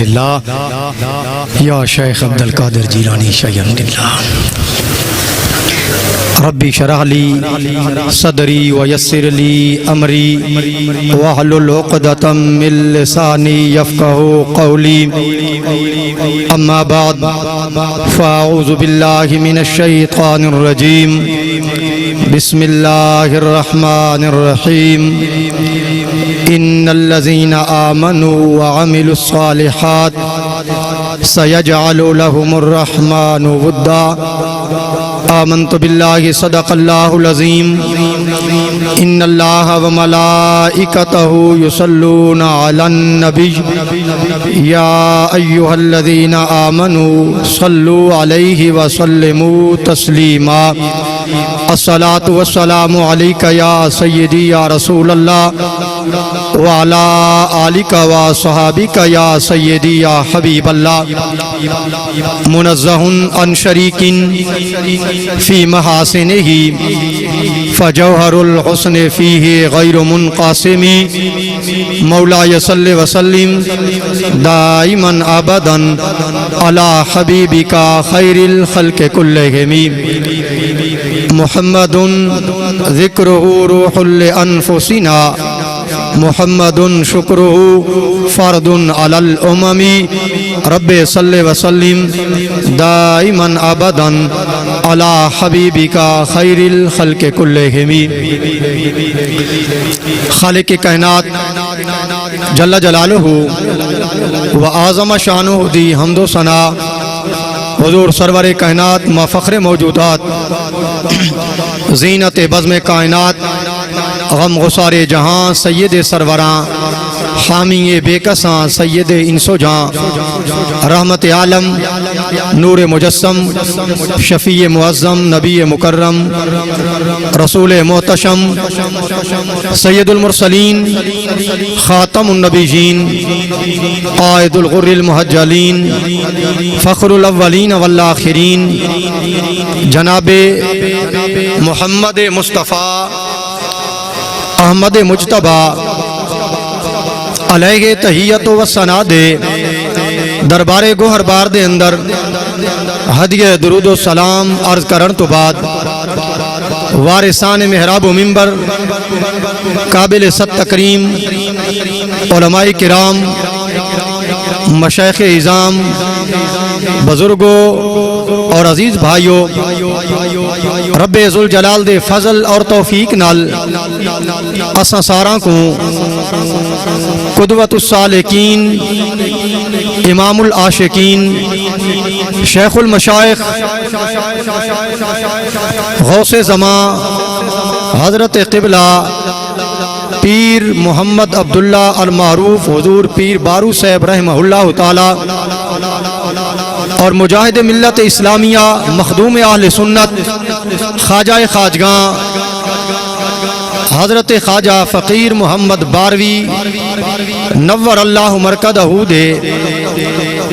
اللہ یا شیخ عبد القادر جیلانی شیخ اللہ ربی شرح لی صدری ویسر لی امری واحلل عقدۃ من لسانی یفقهوا قولی اما بعد فاعوذ باللہ من الشیطان الرجیم بسم اللہ الرحمن الرحیم ان الذین آمنوا وعملوا الصالحات سیجعل لهم الرحمن ودا آمنت باللہ صدق اللہ العظیم ان اللہ وملائکتہ یصلون علی النبی یا ایہا الذین آمنوا صلوا علیہ وسلموا تسلیما الصلاة والسلام علیک یا سیدی یا رسول اللہ وعلی آلک وصحابک یا سیدی یا حبیب اللہ منزہ عن شریک فی محاسنہ فجوہر الحسن فیہ غیر منقاسم مولا صلی وسلم دائما ابدا علی حبیبک خیر الخلق کلہم محمد ذکرہ روح لانفسنا محمد شکرہ فرد علی الامم رب صلی وسلم دائما ابدا علی حبیبک خیر الخلق کلہم خالق کائنات جل جلالہ و اعظم شانہ دی حمد و ثنا حضور سرور کائنات مفخر موجودات زینت بزم کائنات غم غسار جہاں سید سروراں حامی بے کساں سید انس و جہاں رحمت عالم نور مجسم شفیع معظم نبی مکرم رسول محتشم سید المرسلین خاتم النبیین قائد الغر المحجلین فخر الاولین والآخرین جناب محمد مصطفیٰ احمد مجتبیٰ علیہ تحیت و ثنا دے دربار گوہر بار دے اندر ہدیہ درود و سلام عرض کرن تو بعد وارثان محراب و منبر قابل ست تکریم علماء کرام مشایخ اعظام بزرگوں اور عزیز بھائیوں رب ذوالجلال دے فضل اور توفیق نال اساں ساراں کو قدوۃ السالکین امام العاشقین شیخ المشائخ غوث زمان حضرت قبلہ پیر محمد عبداللہ المعروف حضور پیر بارو صاحب رحمہ اللہ تعالی اور مجاہد ملت اسلامیہ مخدوم اہل سنت خواجہ خواجگاں حضرت خواجہ فقیر محمد باروی نور اللہ مرکدہ دے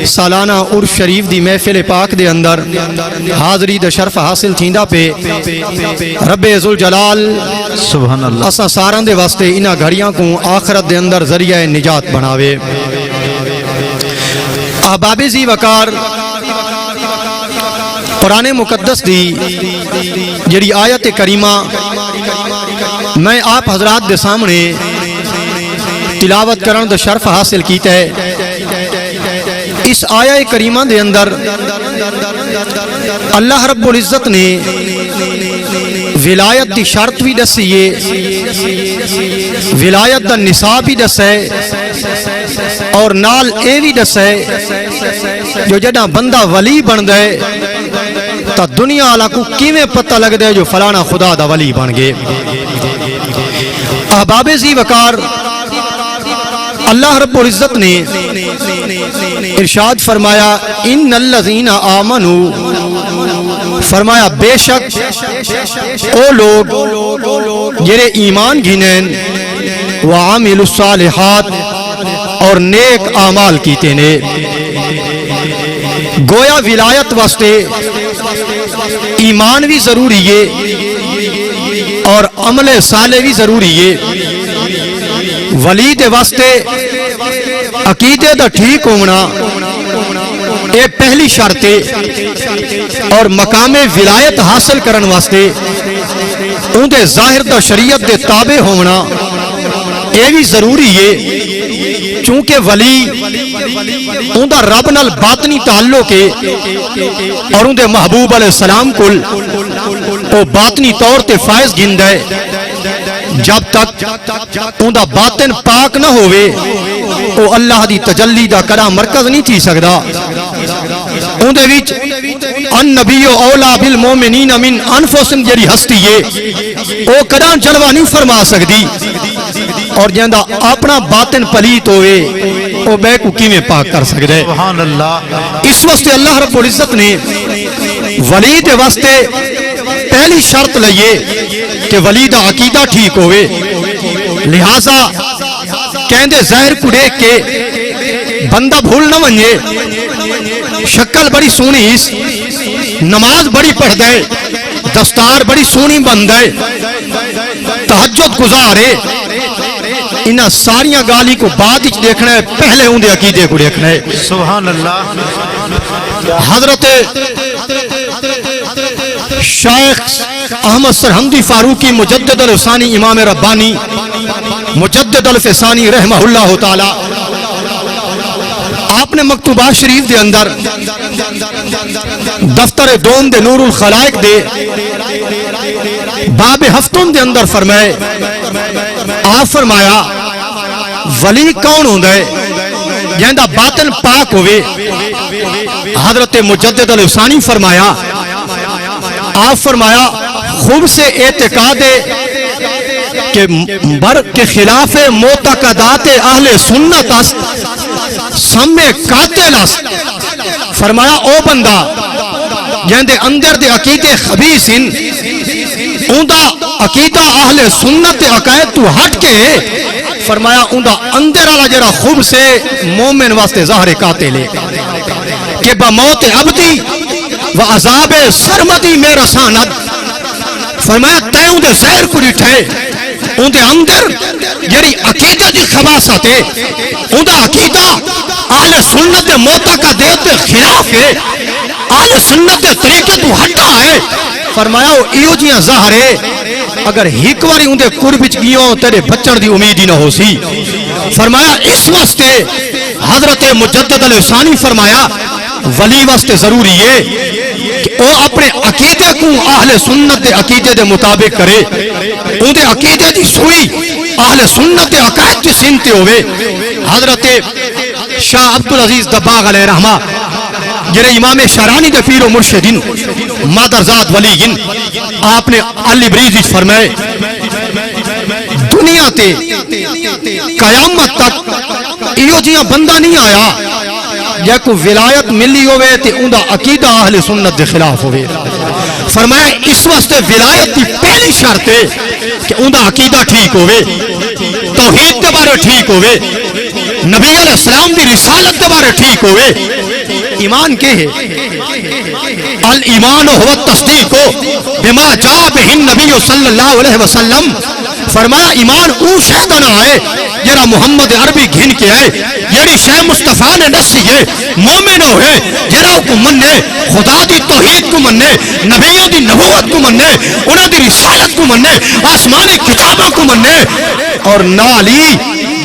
سالانہ عرس شریف دی محفل پاک دے اندر حاضری دا شرف حاصل تھیندا پہ رب ذوالجلال سبحان اللہ اساں ساران دے واسطے انہاں گھڑیاں کو آخرت دے اندر ذریعہ نجات بناوے احباب زی وقار قرآن مقدس دی جڑی آیت کریمہ میں آپ حضرات دے سامنے تلاوت کرن دا شرف حاصل کیتا ہے اس آیہ کریمہ دے اندر اللہ رب العزت نے ولایت دی شرط بھی دسیے ولایت دا نصاب بھی دسے اور نال اے بھی دسے جو جڑا بندہ ولی بن دے تا دنیا والا کو کیویں پتہ لگ دے جو فلانا خدا دا ولی بن گئے احباب زی وقار اللہ رب العزت نے ارشاد فرمایا ان الذین آمنوا فرمایا بے شک او لوگ جڑے ایمان گھنین وعاملوا الصالحات اور نیک اعمال کیتے نے گویا ولایت واسطے ایمان بھی ضروری ہے اور عمل صالح بھی ضروری ہے ولی دے واسطے عقیدے دا ٹھیک ہونا یہ پہلی شرط ہے، اور مقام ولایت حاصل کرن واسطے ان دے ظاہر دا شریعت دے تابع ہونا یہ بھی ضروری ہے، چونکہ ولی ان دا رب نال باطنی تعلق ہے اور ان دے محبوب علیہ السلام کل وہ باطنی طور تے فائز گند ہے۔ جب تک ان دا باطن پاک نہ ہوئے وہ اللہ دی تجلی دا کرا مرکز نہیں تھی سکدا۔ ان دے وچ النبی اولا بالمومنین من انفسہم جڑی ہستی ہے وہ کدا جلوہ نہیں فرما سکتی، اور جہاں اپنا باطن پلیت ہوئے وہ بے کو کیویں پاک کر سکتا ہے؟ سبحان اللہ۔ اس واسطے اللہ رب العزت نے ولی دے واسطے پہلی شرط لئیے کہ ولی دا عقیدہ ٹھیک ہوئے، لہٰذا کہندے ظاہر کو دیکھ کے بندہ بھول نہ ونجے، شکل بڑی سونی اس، نماز بڑی پڑھ دے، دستار بڑی سونی بند ہے، تہجد گزارے، انہاں ساریاں گالی کو بعد ہی دیکھنا ہے، پہلے ان دے عقیدے کو دیکھنا ہے۔ سبحان اللہ۔ حضرت شیخ احمد سرہندی فاروقی مجدد الفسانی امام ربانی مجدد الفسانی رحمہ اللہ تعالی، آپ نے مکتوبات شریف دے اندر دفتر دوم دے نور الخلائق دے باب ہفتوں دے اندر فرمائے، آپ فرمایا ولی کون ہوندا ہے جہندا باطن پاک ہوئے؟ حضرت مجدد الفسانی فرمایا، آپ فرمایا خوب سے اعتقاد کہ بر کے خلاف معتقدات اہل سنت است سمے قاتل است۔ فرمایا او بندہ جہندے اندر دے عقیدے خبیث ہیں، اون دا عقیدہ اہل سنت عقائد تو ہٹ کے، فرمایا اون دا اندر والا جڑا خوب سے مومن واسطے ظاہر قاتل ہے کہ بموت عبدی و عذاب سرمدی میں رساند۔ فرمایا تے ان دے ظاہر کو ڈٹھے، ان دے اندر جڑی عقیدہ دی خباثت ہے، ان دا عقیدہ اہل سنت دے معتقدات دے خلاف ہے، اہل سنت دے طریقے تو ہٹا ہے۔ فرمایا وہ ایو جیاں ظاہر ہے، اگر ہک واری ان دے قرب گیوں تیرے بچن دی امید ہی نہ ہو سی۔ فرمایا اس واسطے حضرت مجدد الفسانی فرمایا ولی واسطے ضروری ہے کہ وہ اپنے عقیدے کو اہل سنت دے عقیدے دے مطابق کرے، ان دے عقیدے دی سوئی اہل سنت دے عقائد کی سنتے ہوئے۔ حضرت شاہ عبدالعزیز دباغ علیہ رحمہ جنہیں امام شارانی دے پیر و مرشدین مادرزاد ولی گن، آپ نے علی بریزی فرمائے دنیا تے قیامت تک ایو جیاں بندہ نہیں آیا یا کوئی ولایت ملی ہوئے تے ان دا عقیدہ اہل سنت دے خلاف ہوئے۔ فرمایا اس واسطے ولایت دی پہلی شرط ہے کہ ان دا عقیدہ ٹھیک ہوئے، توحید دے بارے ٹھیک ہوئے، نبی علیہ السلام دی رسالت دے بارے ٹھیک ہوئے۔ ایمان کے ہے الایمان هو التصدیق بما جاء به النبی صلی اللہ علیہ وسلم۔ فرمایا ایمان او شے دا نہ ہے جڑا محمد عربی گھن کے آئے، جڑی شے مصطفیٰ نے دسی ہے، مومن ہوئے جڑا کو مننے، خدا دی توحید کو مننے، نبیوں دی نبوت کو مننے، انہاں دی رسالت کو مننے، آسمانی کتابوں کو مننے، اور نالی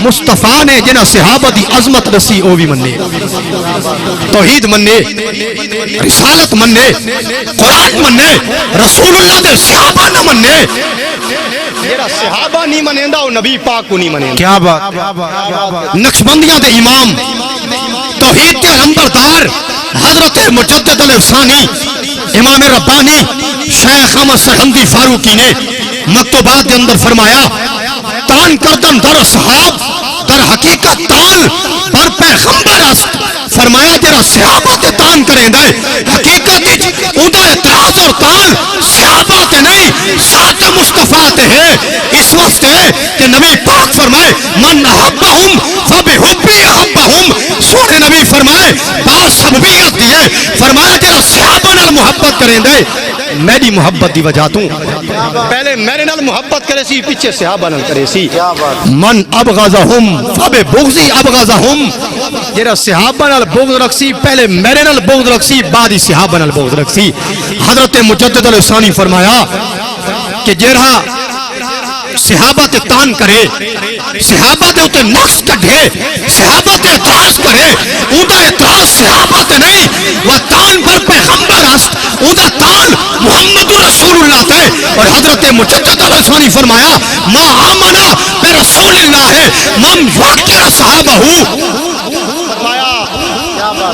مصطفیٰ نے جنہ صحابہ دی عظمت دسی او بھی مننے، توحید مننے، رسالت مننے، قرآن مننے، رسول اللہ دے صحابہ نہ مننے۔ میرا صحابہ نہیں منیندہ اور نبی پاک کو نہیں منیندہ۔ کیا بات؟ نقشبندیاں دے امام، توحید کے علمبردار حضرت مجدد الفسانی امام ربانی شیخ احمد سرہندی فاروقی نے مکتوبات کے اندر فرمایا تان کردن در اصحاب در حقیقت تال بر پیغمبر است۔ فرمایا جرا صحابہ تے تان کریں دے حقیقت اندہ اعتراض اور تال صحابہ تے نہیں ذات مصطفیٰ تے ہے۔ اس واسطے کہ نبی پاک فرمائے من احبہم فبحبی احبہم، سونے نبی فرمائے بار سببیت دیئے، فرمایا جرا صحابہ نال محبت کریں دے میری محبت دی وجہ تو پہلے میرے نال محبت کرے سی پیچھے صحابہ نال کرے سی من ابغضہم فببغضی ابغضہم جڑا صحابہ نال بغض رکھ سی پہلے میرے نال بغض رکھ سی بعد ہی صحابہ نال بغض رکھ سی حضرت مجدد الثانی فرمایا کہ جڑا صحابہ تے تان کرے صحابہ تے اوتے نقص کڈھے صحابہ تے اعتراض کرے اوندا اعتراض صحابہ تے نہیں وہ تان پر پیغمبر است اوندا تان محمد رسول اللہ تے اور حضرت مجدد الثانی فرمایا ما آمنا برسول اللہ من یوقر صحابہ فرمایا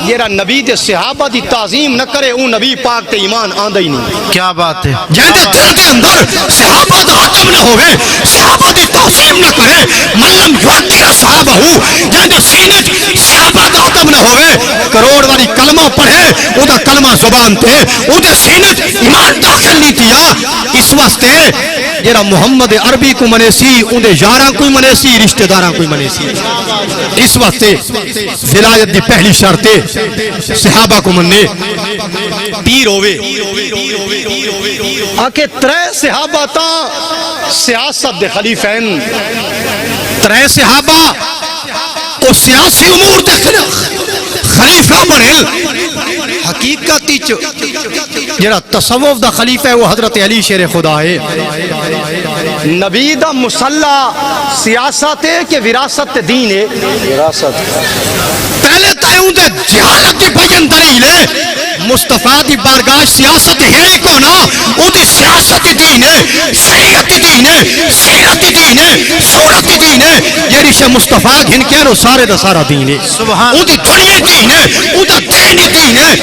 یہ نبی دے صحابہ دی تعظیم نہ کرے اون نبی پاک تے ایمان آندا ہی نہیں کیا بات ہے جہاں دل دے اندر صحابہ دا ادب نہ ہوئے صحابہ دی تعظیم نہ کرے ملم یوقر صحابہ جہاں دے سینے صحابہ دا ادب نہ ہوئے کروڑ والی کلمہ پڑھے او دا کلمہ زبان تے او دے سینے ایمان داخل نہیں کیا اس واسطے جڑا محمد عربی کو منے سی اون دے یاراں کوئی منے سی رشتہ داراں کوئی منے سی اس واسطے ولایت دی پہلی شرط صحابہ کو مننے پیر ہوئے آکے ترے صحابہ تا سیاست دے خلیفین ترے صحابہ او سیاسی امور دے خلیفہ بنل حقیقتی جڑا تصوف دا خلیفہ ہے وہ حضرت علی شیر خدا ہے نبی دا مسلح سیاست ہے کہ وراثت دین ہے وراثت پہلے تائیوں دے جہالت دی بین دلیل ہے مصطفیٰ دی بارگاہ سیاست ہے ہی کو نا او دی سیاست دین ہے شریعت دین ہے سیرت دین ہے صورت دین ہے یہ رشہ مصطفیٰ گھن کے رو سارے دا سارا دین ہے او دی دنیا دین ہے او دا دین دین ہے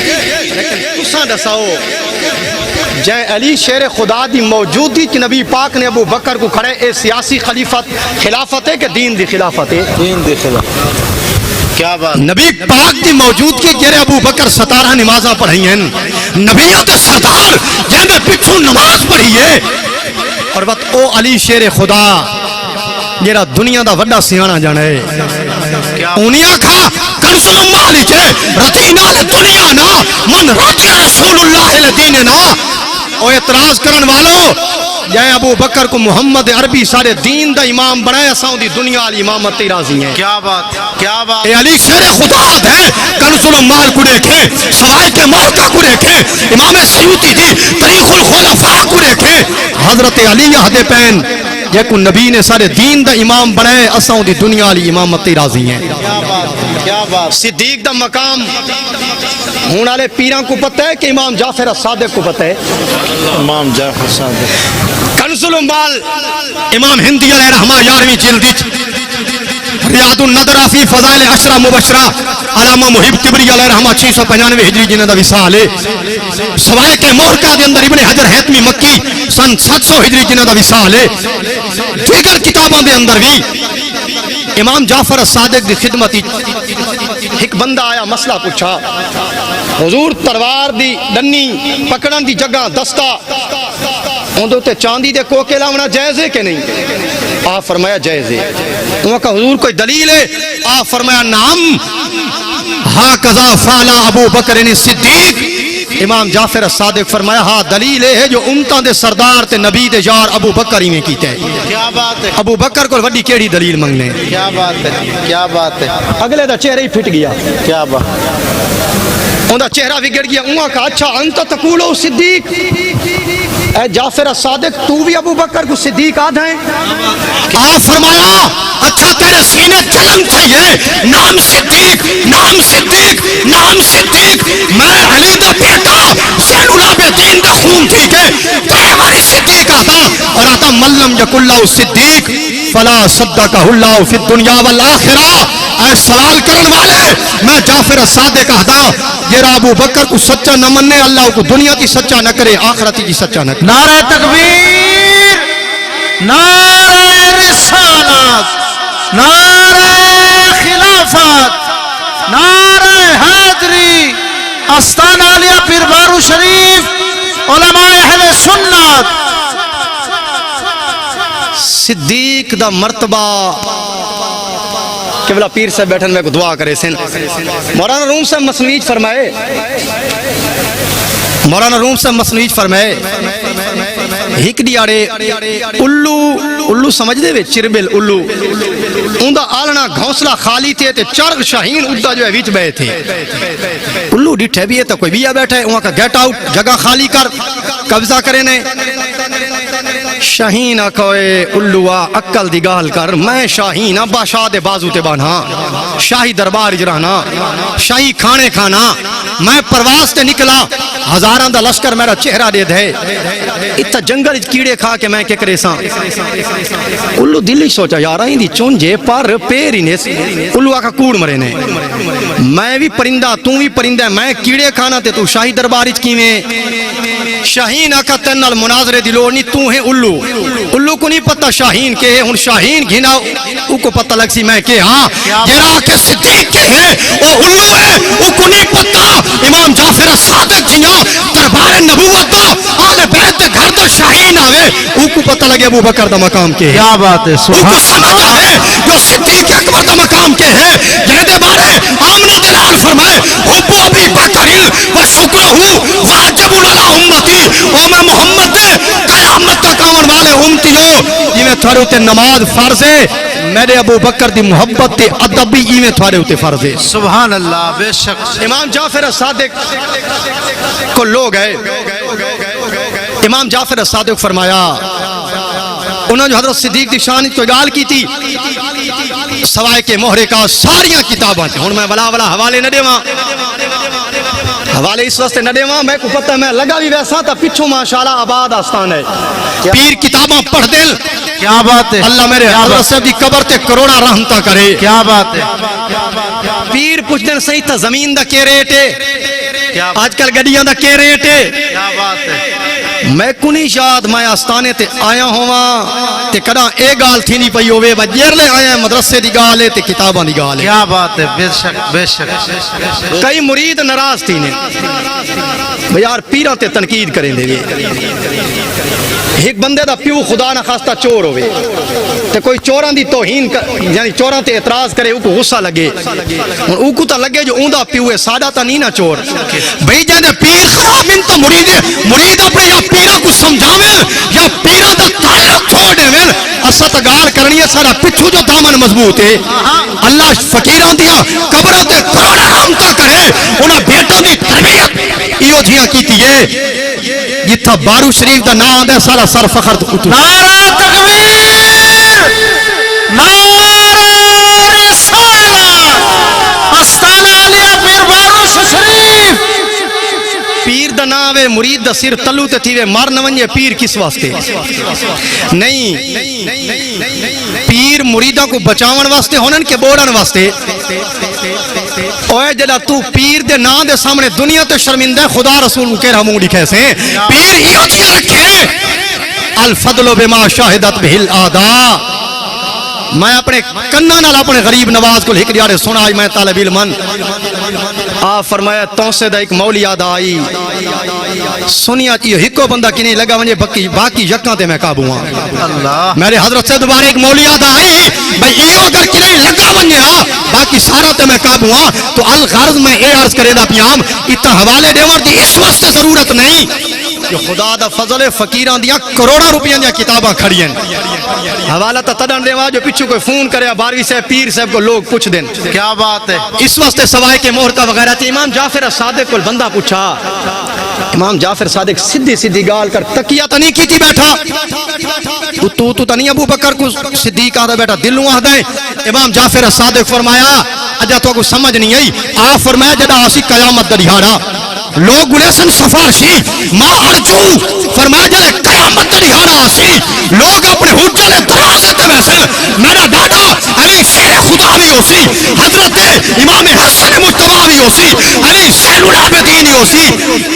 لیکن تساں دساؤ جائے علی شیر خدا دی موجودی کہ نبی پاک نے ابو بکر کو کھڑے اے سیاسی خلافت ہے کہ دین دی خلافت ہے دین دی خلافت کیا بات نبی پاک دی موجودگی جڑے ابو بکر 17 نمازاں پڑھی ہیں نبیوں دے سردار جہاں پچھوں نماز پڑھی ہے اور وقت او علی شیر خدا جڑا دنیا دا وڈا سیاںا جانا ہے اونیا کھا کنز المال چے رتینا دنیا نا من رضی رسول اللہ لدین نا او اعتراض کرن والو جائے ابو بکر کو محمد عربی سارے دین دا امام بنائے اساں دی دنیا علی امامت تی راضی ہیں کیا بات کیا بات اے علی شیر خدا ہے کنز المال کو دیکھے سوائے کے موقع کو دیکھے امام سیوطی دی تاریخ الخلفاء کو دیکھے حضرت علی حد پین یہ کو نبی نے سارے دین دا امام بنائے اساں دی دنیا علی امامت تی راضی ہیں کیا بات صدیق دا مقام ہون والے پیران کو پتہ ہے کہ امام جعفر الصادق کو پتہ ہے امام جعفر صادق کنز المال امام ہندی علیہ رحمہ 11ویں جلد ریاض النظر فی فضائل عشرہ مبشرہ علامہ محب تبری علیہ رحمہ 695 ہجری جنہ دا وصال ہے سوائے کے مورکہ دے اندر ابن حجر حیتمی مکی سن 700 ہجری جنہ دا وصال ہے دیگر کتابوں دے اندر بھی امام جعفر الصادق دی خدمتی ایک بندہ آیا مسئلہ پوچھا حضور تلوار دی ڈنی پکڑن دی جگہ دستا اندھو تے چاندی دے کوکے لاؤنا جائز ہے کہ نہیں آپ فرمایا جائز ہے انہوں کہا حضور کوئی دلیل ہے آپ فرمایا نام ہاں قضا فعلا ابو بکر صدیق امام جعفر الصادق فرمایا ہاں دلیل ہے جو امتاں دے سردار تے نبی دے یار ابو بکر ہی میں کیتے ہیں کیا بات ہے ابو بکر کو وڈی کیڑی دلیل منگنے کیا بات ہے کیا بات ہے اگلے دا چہرہ ہی پھٹ گیا کیا بات اندھا چہرہ بگڑ گیا انہوں کہا اچھا انت تقولو صدیق اے جعفر الصادق تو بھی ابو بکر کو صدیق آدھ ہیں آپ فرمایا اچھا تیرے سینے جلن چاہیے نام صدیق نام صدیق نام صدیق میں علی دا بیٹا زین العابدین دا خون تھی کہ تیرے ہماری صدیق آتا اور آتا ملم یک اللہ صدیق فلا صدقہ اللہ فی الدنیا والآخرہ اے سوال کرن والے میں جعفر الصادق آتا جیرا ابو بکر کو سچا نہ مننے اللہ کو دنیا کی سچا نہ کرے آخرتی کی سچا نہ کرے نعرہ تکبیر نعرہ رسالت نعرہ خلافت نعرہ حیدری استان عالیہ پیر بارو شریف علماء اہل سنت صدیق دا مرتبہ کہ بلا پیر سے بیٹھن میں کو دعا کرے سن مولانا روم سے مسنیج فرمائے مولانا روم سے مصنوعی فرمائے ایک دیارے الو سمجھ دے وے چربل الو اندہ آلنا گھونسلا خالی تھے تے چرغ شاہین ادا جو ہے ویچ بے تھے الو ڈٹھے بھی ہے تو کوئی بیا بیٹھا ہے وہاں کا گیٹ آؤٹ جگہ خالی کر قبضہ کرے نے شاہین آکھوئے الوہ اکل دی گال کر میں شاہین بادشاہ دے بازو تے بانا شاہی دربار اجرانا شاہی کھانے کھانا میں پرواز تے نکلا ہزاران دا لشکر میرا چہرہ دے دے اتھا جنگل کیڑے کھا کے میں ککرے ساں الو دلی سوچا یار آئیں دی چونجے پر پیر ہی نیس الو آکھا کوڑ مرے نے میں بھی پرندہ تو بھی پرندہ میں کیڑے کھانا تے تو شاہی دربار اچ کی میں شاہین آکھا تنال مناظرے دلو نہیں تو ہے الو کو نہیں پتہ شاہین کے ہے ہن شاہین گھنا او کو پتہ لگ سی میں کہ ہاں جرا کے صدیق کے ہے او الو ہے او کو نہیں پتہ امام جعفر صادق جیاں دربار نبوت دا آل بیت دے گھر دا شاہین آوے او کو پتہ لگے ابو بکر دا مقام کے ہے کیا بات ہے او کو سمجھ آوے جو صدیق اکبر دا مقام کے ہے جنہیں دے بارے آمنہ دلال فرمائے حب ابی بکر و شکرہو واجب علی امتی او میں محمد دے قیامت تک آون والے امتیوں یہ میں تھوڑے ہوتے نماز فرض ہے میرے ابو بکر دی محبت تے ادب بھی یہ میں تھوڑے ہوتے فرض ہے سبحان اللہ بے شک امام جعفر صادق کو لوگ ہے امام جعفر صادق فرمایا انہوں نے حضرت صدیق دی شان کو گال کی تھی سوائے کے مہرے کا ساریاں کتاباں تھیں ہن میں بلا حوالے نہ دیواں حوالے اس واسطے نہ دیواں میں کو پتہ میں لگا بھی ویسا تھا پچھو ماشاءاللہ آباد آستان ہے پیر کتاباں پڑھ دل کیا بات ہے اللہ میرے حضرت صاحب دی قبر تے کروڑا رحمتہ کرے کیا بات ہے پیر پوچھ دن صحیح تھا زمین دا کے ریٹ ہے آج کل گڈیاں دا کے ریٹ ہے کیا بات ہے میں کنی شاد میں آستانے تے آیا ہوا تے کڑا اے گال تھی نہیں پئی ہوئے بجیر لے آیا مدرسے دی گال ہے تے کتاباں دی گال ہے کیا بات ہے بے شک بے شک کئی مرید ناراض تھی نے یار پیران تے تنقید کریں دے ایک بندے دا پیو خدا نہ خواستہ چور ہوئے تے کوئی چوران دی توہین یعنی چوران تے اعتراض کرے او کو غصہ لگے او کو تا لگے جو اوندا پیو ہے سادہ تا نہیں نہ چور بھئی جاندے پیر خراب ان تو مرید اپنے یا پیرا کو سمجھاویں یا پیرا دا تعلق چھوڑ دیں اسا تا گال کرنی ہے سارا پچھو جو دامن مضبوط ہے اللہ فقیران دیا قبروں تے کروڑا رحمتہ کرے انہاں بیٹوں دی تربیت ایو جھیاں کیتی ہے جتھا بارو شریف دا نام آدھے سارا سر فخر تو اتو نعرہ تکبیر نعرہ رسالہ استانہ علیہ پیر بارو شریف پیر دا ناوے مرید دا سر تلو تے تھیوے مار نونجے پیر کس واسطے نہیں پیر مریدہ کو بچاون واسطے ہونن کے بوڑن واسطے اوے جدا تو پیر دے نا دے سامنے دنیا تے شرمندہ خدا رسول کو کہہ رہا مونگی کھیسے پیر ہی ہوتی رکھے الفضل بما شاہدت بہل آدھا میں اپنے کنہ نال اپنے غریب نواز کو لکھ دیارے سنا میں طالب علمان آپ فرمایا تو سے دا ایک مولی یاد آئی سنیا یہ ہکو بندہ کی نہیں لگا ونجے باقی یکاں تے میں قابو ہاں میرے حضرت سے دوبارہ ایک مولی یاد آئی بھئی یہ اگر کی نہیں لگا ونجے باقی سارا تے میں قابو ہاں تو الغرض میں اے عرض کرے دا پیام اتنا حوالے دیور دی اس وقت ضرورت نہیں کہ خدا دا فضل فقیران دیا کروڑا روپیاں دیا کتاباں کھڑی ہیں حوالہ تا تدن دیوا جو پچھو کوئی فون کرے باروی صاحب پیر صاحب کو لوگ پوچھ دیں کیا بات ہے اس واسطے سوائے کے مہرکہ وغیرہ تھی امام جعفر صادق کو بندہ پوچھا امام جعفر صادق سیدھی گال کر تکیہ تا نہیں کی تھی بیٹھا تو تا نہیں ابو بکر کو صدیق آدھا بیٹھا دلوں آدھا امام جعفر صادق فرمایا اجا تو کو سمجھ نہیں آئی آپ فرمایا جدا آسی قیامت دریہارا لوگ گلیسن سفارشی ما ارجو فرمایا جلے قیامت دریہارا آسی لوگ اپنے حجلے دروازے تے ویسے میرا دادا علی شیر خدا بھی ہو سی حضرت امام حسن مجتبہ بھی ہو سی علی زین العابدین ہو سی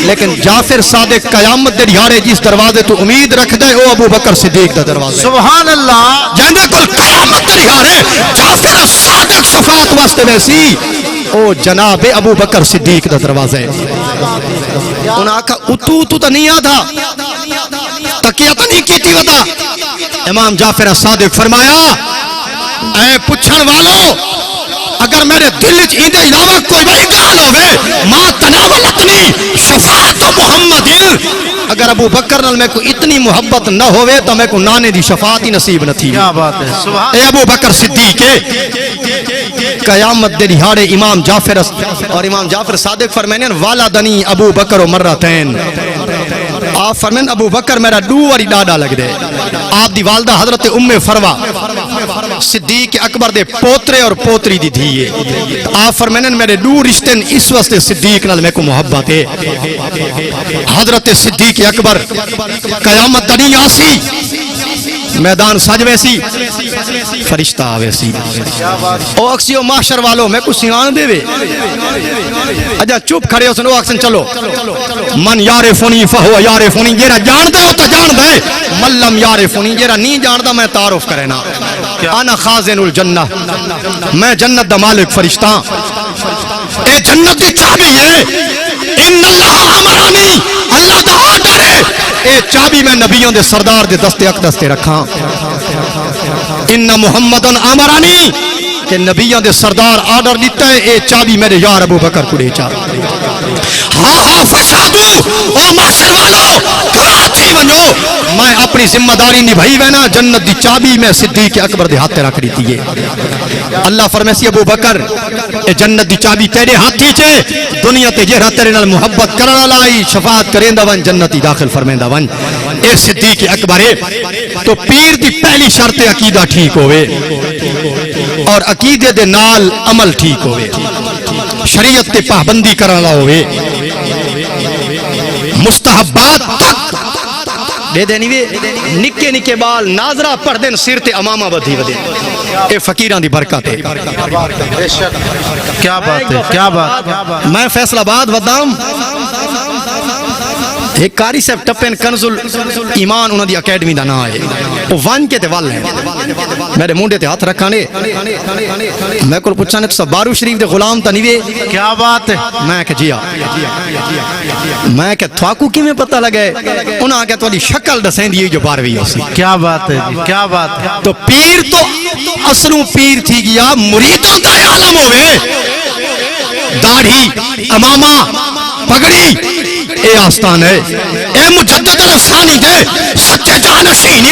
لیکن جعفر صادق قیامت دریہارے جس دروازے تو امید رکھ دے او ابو بکر صدیق دا دروازے سبحان اللہ جاندے کل قیامت دریہارے جعفر صادق شفاعت واسطے ویسی او جناب ابو بکر صدیق دا دروازے انہاں آکھا اتو تا نہیں آدھا تکیہ تا نہیں کیتی ودا امام جعفر صادق فرمایا اے پچھن والو اگر میرے دل اندے علاوہ کوئی بڑی گال ہوئے ما تناولتنی شفاعت محمد اگر ابو بکر نال میں کو اتنی محبت نہ ہوئے تو میں کو نانے دی شفاعت ہی نصیب نہ تھی. کیا بات ہے سبحان اے ابو بکر صدیق قیامت دے دہاڑے امام جعفر اور امام جعفر صادق فرمائیں والدنی ابو بکر و مرتین. آپ فرمائیں ابو بکر میرا دو واری ڈاڈا لگ دے. آپ دی والدہ حضرت ام فروا صدیق اکبر دے پوترے اور پوتری دی دھیے. آپ فرمائیں میرے دو رشتے اس واسطے صدیق نال میں کو محبت ہے. حضرت صدیق اکبر قیامت دنی آسی میدان سج ویسی فرشتہ آوے سی او اکسیو معاشر والوں میں کچھ سیان دے وے اجا چپ کھڑے ہو سنو اکسن چلو من یارفونی فہو یارفونی جیرا جان دے ہو تو جان دے ملم یارفونی جیرا نہیں جان دا میں تعارف کرے نا. انا خازن الجنہ میں جنت دا مالک فرشتہ. اے جنت دی چابی ہے. ان اللہ امرانی اللہ دا آرڈر ہے. اے چابی میں نبیوں دے سردار دے دستے اقدس تے رکھاں. ان محمدن امرانی کہ نبیوں دے سردار آرڈر دیتا ہے اے چابی میرے یار ابو بکر کو دے چا. ہاں فشادو او معاشر والو کراچی ونجو میں اپنی ذمہ داری نبھائی وینا جنت دی چابی میں صدیق اکبر دے ہاتھ رکھ دیتی ہے. اللہ فرمیسی ابو بکر اے جنت دی چابی تیرے ہاتھی چھے دنیا تے جہرہ تیرے نال محبت کرنا لائی شفاعت کریں دا ون جنتی داخل فرمین دا ون. اے صدیق اکبر ہے تو پیر دی پہلی شرط عقیدہ ٹھیک ہوئے اور عقیدے دے نال عمل ٹھیک ہوئے شریعت تے پابندی کرنا ہوئے مستحبات تک دے دینی وے نکے نکے بال ناظرہ پڑھ دین سر تے امامہ بدھی ودے. اے فقیران دی برکت ہے. کیا بات ہے کیا بات. میں فیصل آباد ودام ایک کاری صاحب ٹپین کنزل ایمان انہوں دی اکیڈمی دا نا ہے وہ وان کے تے وال ہیں میرے مونڈے تے ہاتھ رکھانے میں کل پوچھانے تو سب بارو شریف دے غلام تا نیوے. کیا بات ہے. میں کہ جیا میں کہ تھواکو کی میں پتہ لگے انہاں کہ تو دی شکل دسیں دی جو باروی ہو سی. کیا بات ہے کیا بات ہے. تو پیر تو اصلوں پیر تھی گیا مریدوں دا عالم ہوئے داڑھی امامہ پگڑی اے آستان ہے. اے مجدد رسانی دے سچے جانشین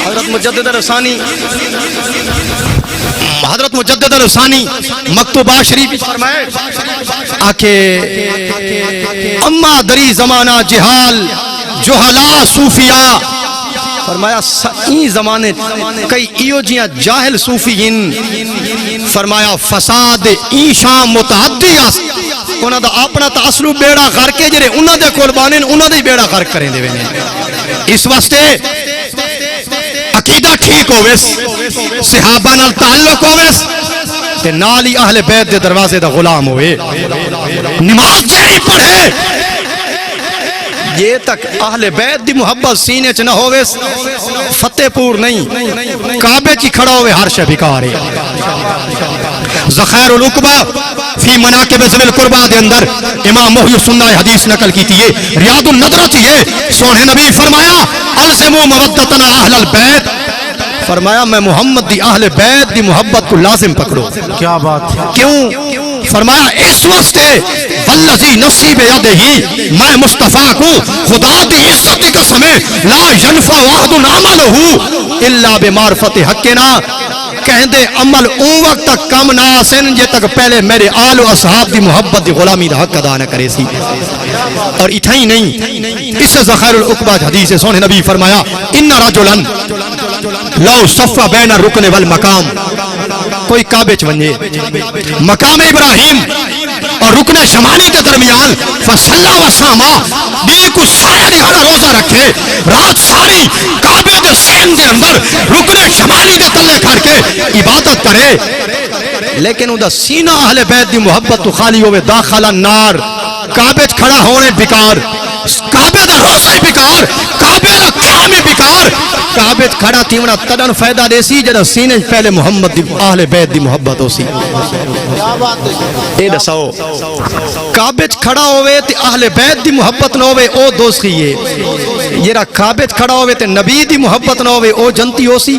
حضرت مجدد رسانی حضرت مجدد رسانی مکتوبہ شریف فرمائے آکے اما دری زمانہ جہال جہلا صوفیاء فرمایا این زمانے کئی ایو جیاں جاہل صوفیین فرمایا فساد این شام متعدی آس انہاں دا اپنا تاثلو بیڑا غرق کے جرے انہاں دے قربانین انہاں دے بیڑا غرق کریں دے وینے. اس واسطے عقیدہ ٹھیک ہوئیس صحابہ نال تعلق ہوئیس تے نالی اہل بیت دے دروازے دا غلام ہوئے نماز جہی پڑھے یہ تک اہل بیت دی محبت سینے چ نہ ہوئے فتح پور نہیں کعبے چی کھڑا ہوئے ہر شے بیکار ہے. ذخائر العقبہ فی مناقب ذوی القربہ دے اندر امام محی السنہ حدیث نقل کیتی ہے ریاض النظرہ تھی ہے سونے نبی فرمایا الزموا مودتنا اہل البیت فرمایا میں محمد دی اہل بیت دی محبت کو لازم پکڑو. کیا بات ہے. کیوں فرمایا اس واسطے والذی نفسی بیدہی میں مصطفیٰ کو خدا دی عزت کی قسم ہے لا ینفع واحد عملہ الا بمعرفت حقنا کہیں دے عمل اون وقت تک کم نہ آسن جے تک پہلے میرے آل و اصحاب دی محبت دی غلامی دا حق ادا نہ کرے سی. اور اتھا ہی نہیں اس سے ذخائر العقبہ حدیث سونے نبی فرمایا ان رجلا لو صف بین الرکن والمقام کوئی کعبے چ ونجے مقام ابراہیم اور رکن شمالی کے درمیان فصلا و ساما دین کو سارا دہاڑا روزہ رکھے رات ساری کعبے دے سین دے اندر رکن شمالی دے تلے کھڑ کے عبادت کرے لیکن او دا سینہ اہل بیت دی محبت تو خالی ہوئے داخل النار کعبے کھڑا ہونے بیکار کعبے دا روزہ بیکار کعبے دا قیام بیکار کعبے کھڑا تیونا تدن فائدہ دے سی جدہ سینے پہلے محمد دی اہل بیت دی محبت ہو سی. اے دساؤ کعبے کھڑا ہوئے تے اہل بیت دی محبت نہ ہوئے او دوستی ہے یہ کعبے کھڑا ہوئے تے نبی دی محبت نہ ہوئے او جنتی ہو سی.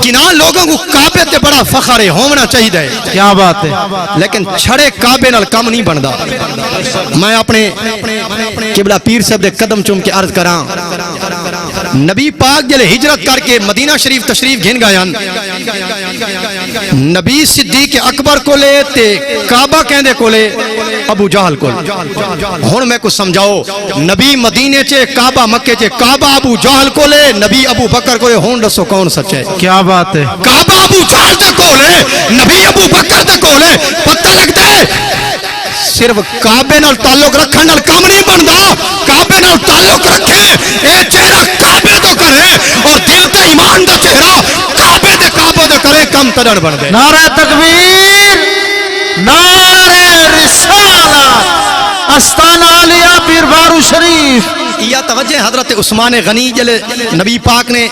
کنان لوگوں کو کعبے تے بڑا فخر ہے ہونا چاہیے ہے. کیا بات ہے. لیکن چھڑے کعبے نال کم نہیں بندا. میں اپنے قبلہ پیر صاحب دے قدم چوم کے عرض کراں نبی پاک جلے ہجرت کر کے مدینہ شریف تشریف گھن گئے نبی صدیق اکبر کو لے تے کعبہ کہندے کو لے ابو جہل کو ہن میں کو سمجھاؤ نبی مدینے چے کعبہ مکے چے کعبہ ابو جہل کو لے نبی ابو بکر کو لے ہن دسو کون سچ ہے کیا بات ہے کعبہ ابو جہل دے کو لے نبی ابو بکر دے کو لے پتہ لگدا ہے صرف کعبے نال تعلق رکھن نال کام نہیں بندا کعبے نال تعلق رکھے اے چہرہ کعبے تو کرے اور دل تے ایمان دا چہرہ کعبے دے کرے کم تڑن بن دے نعرہ تکبیر نعرہ رسالت استانہ علیہ پیر بارو شریف یا توجہ حضرت عثمان غنی جلے نبی پاک نے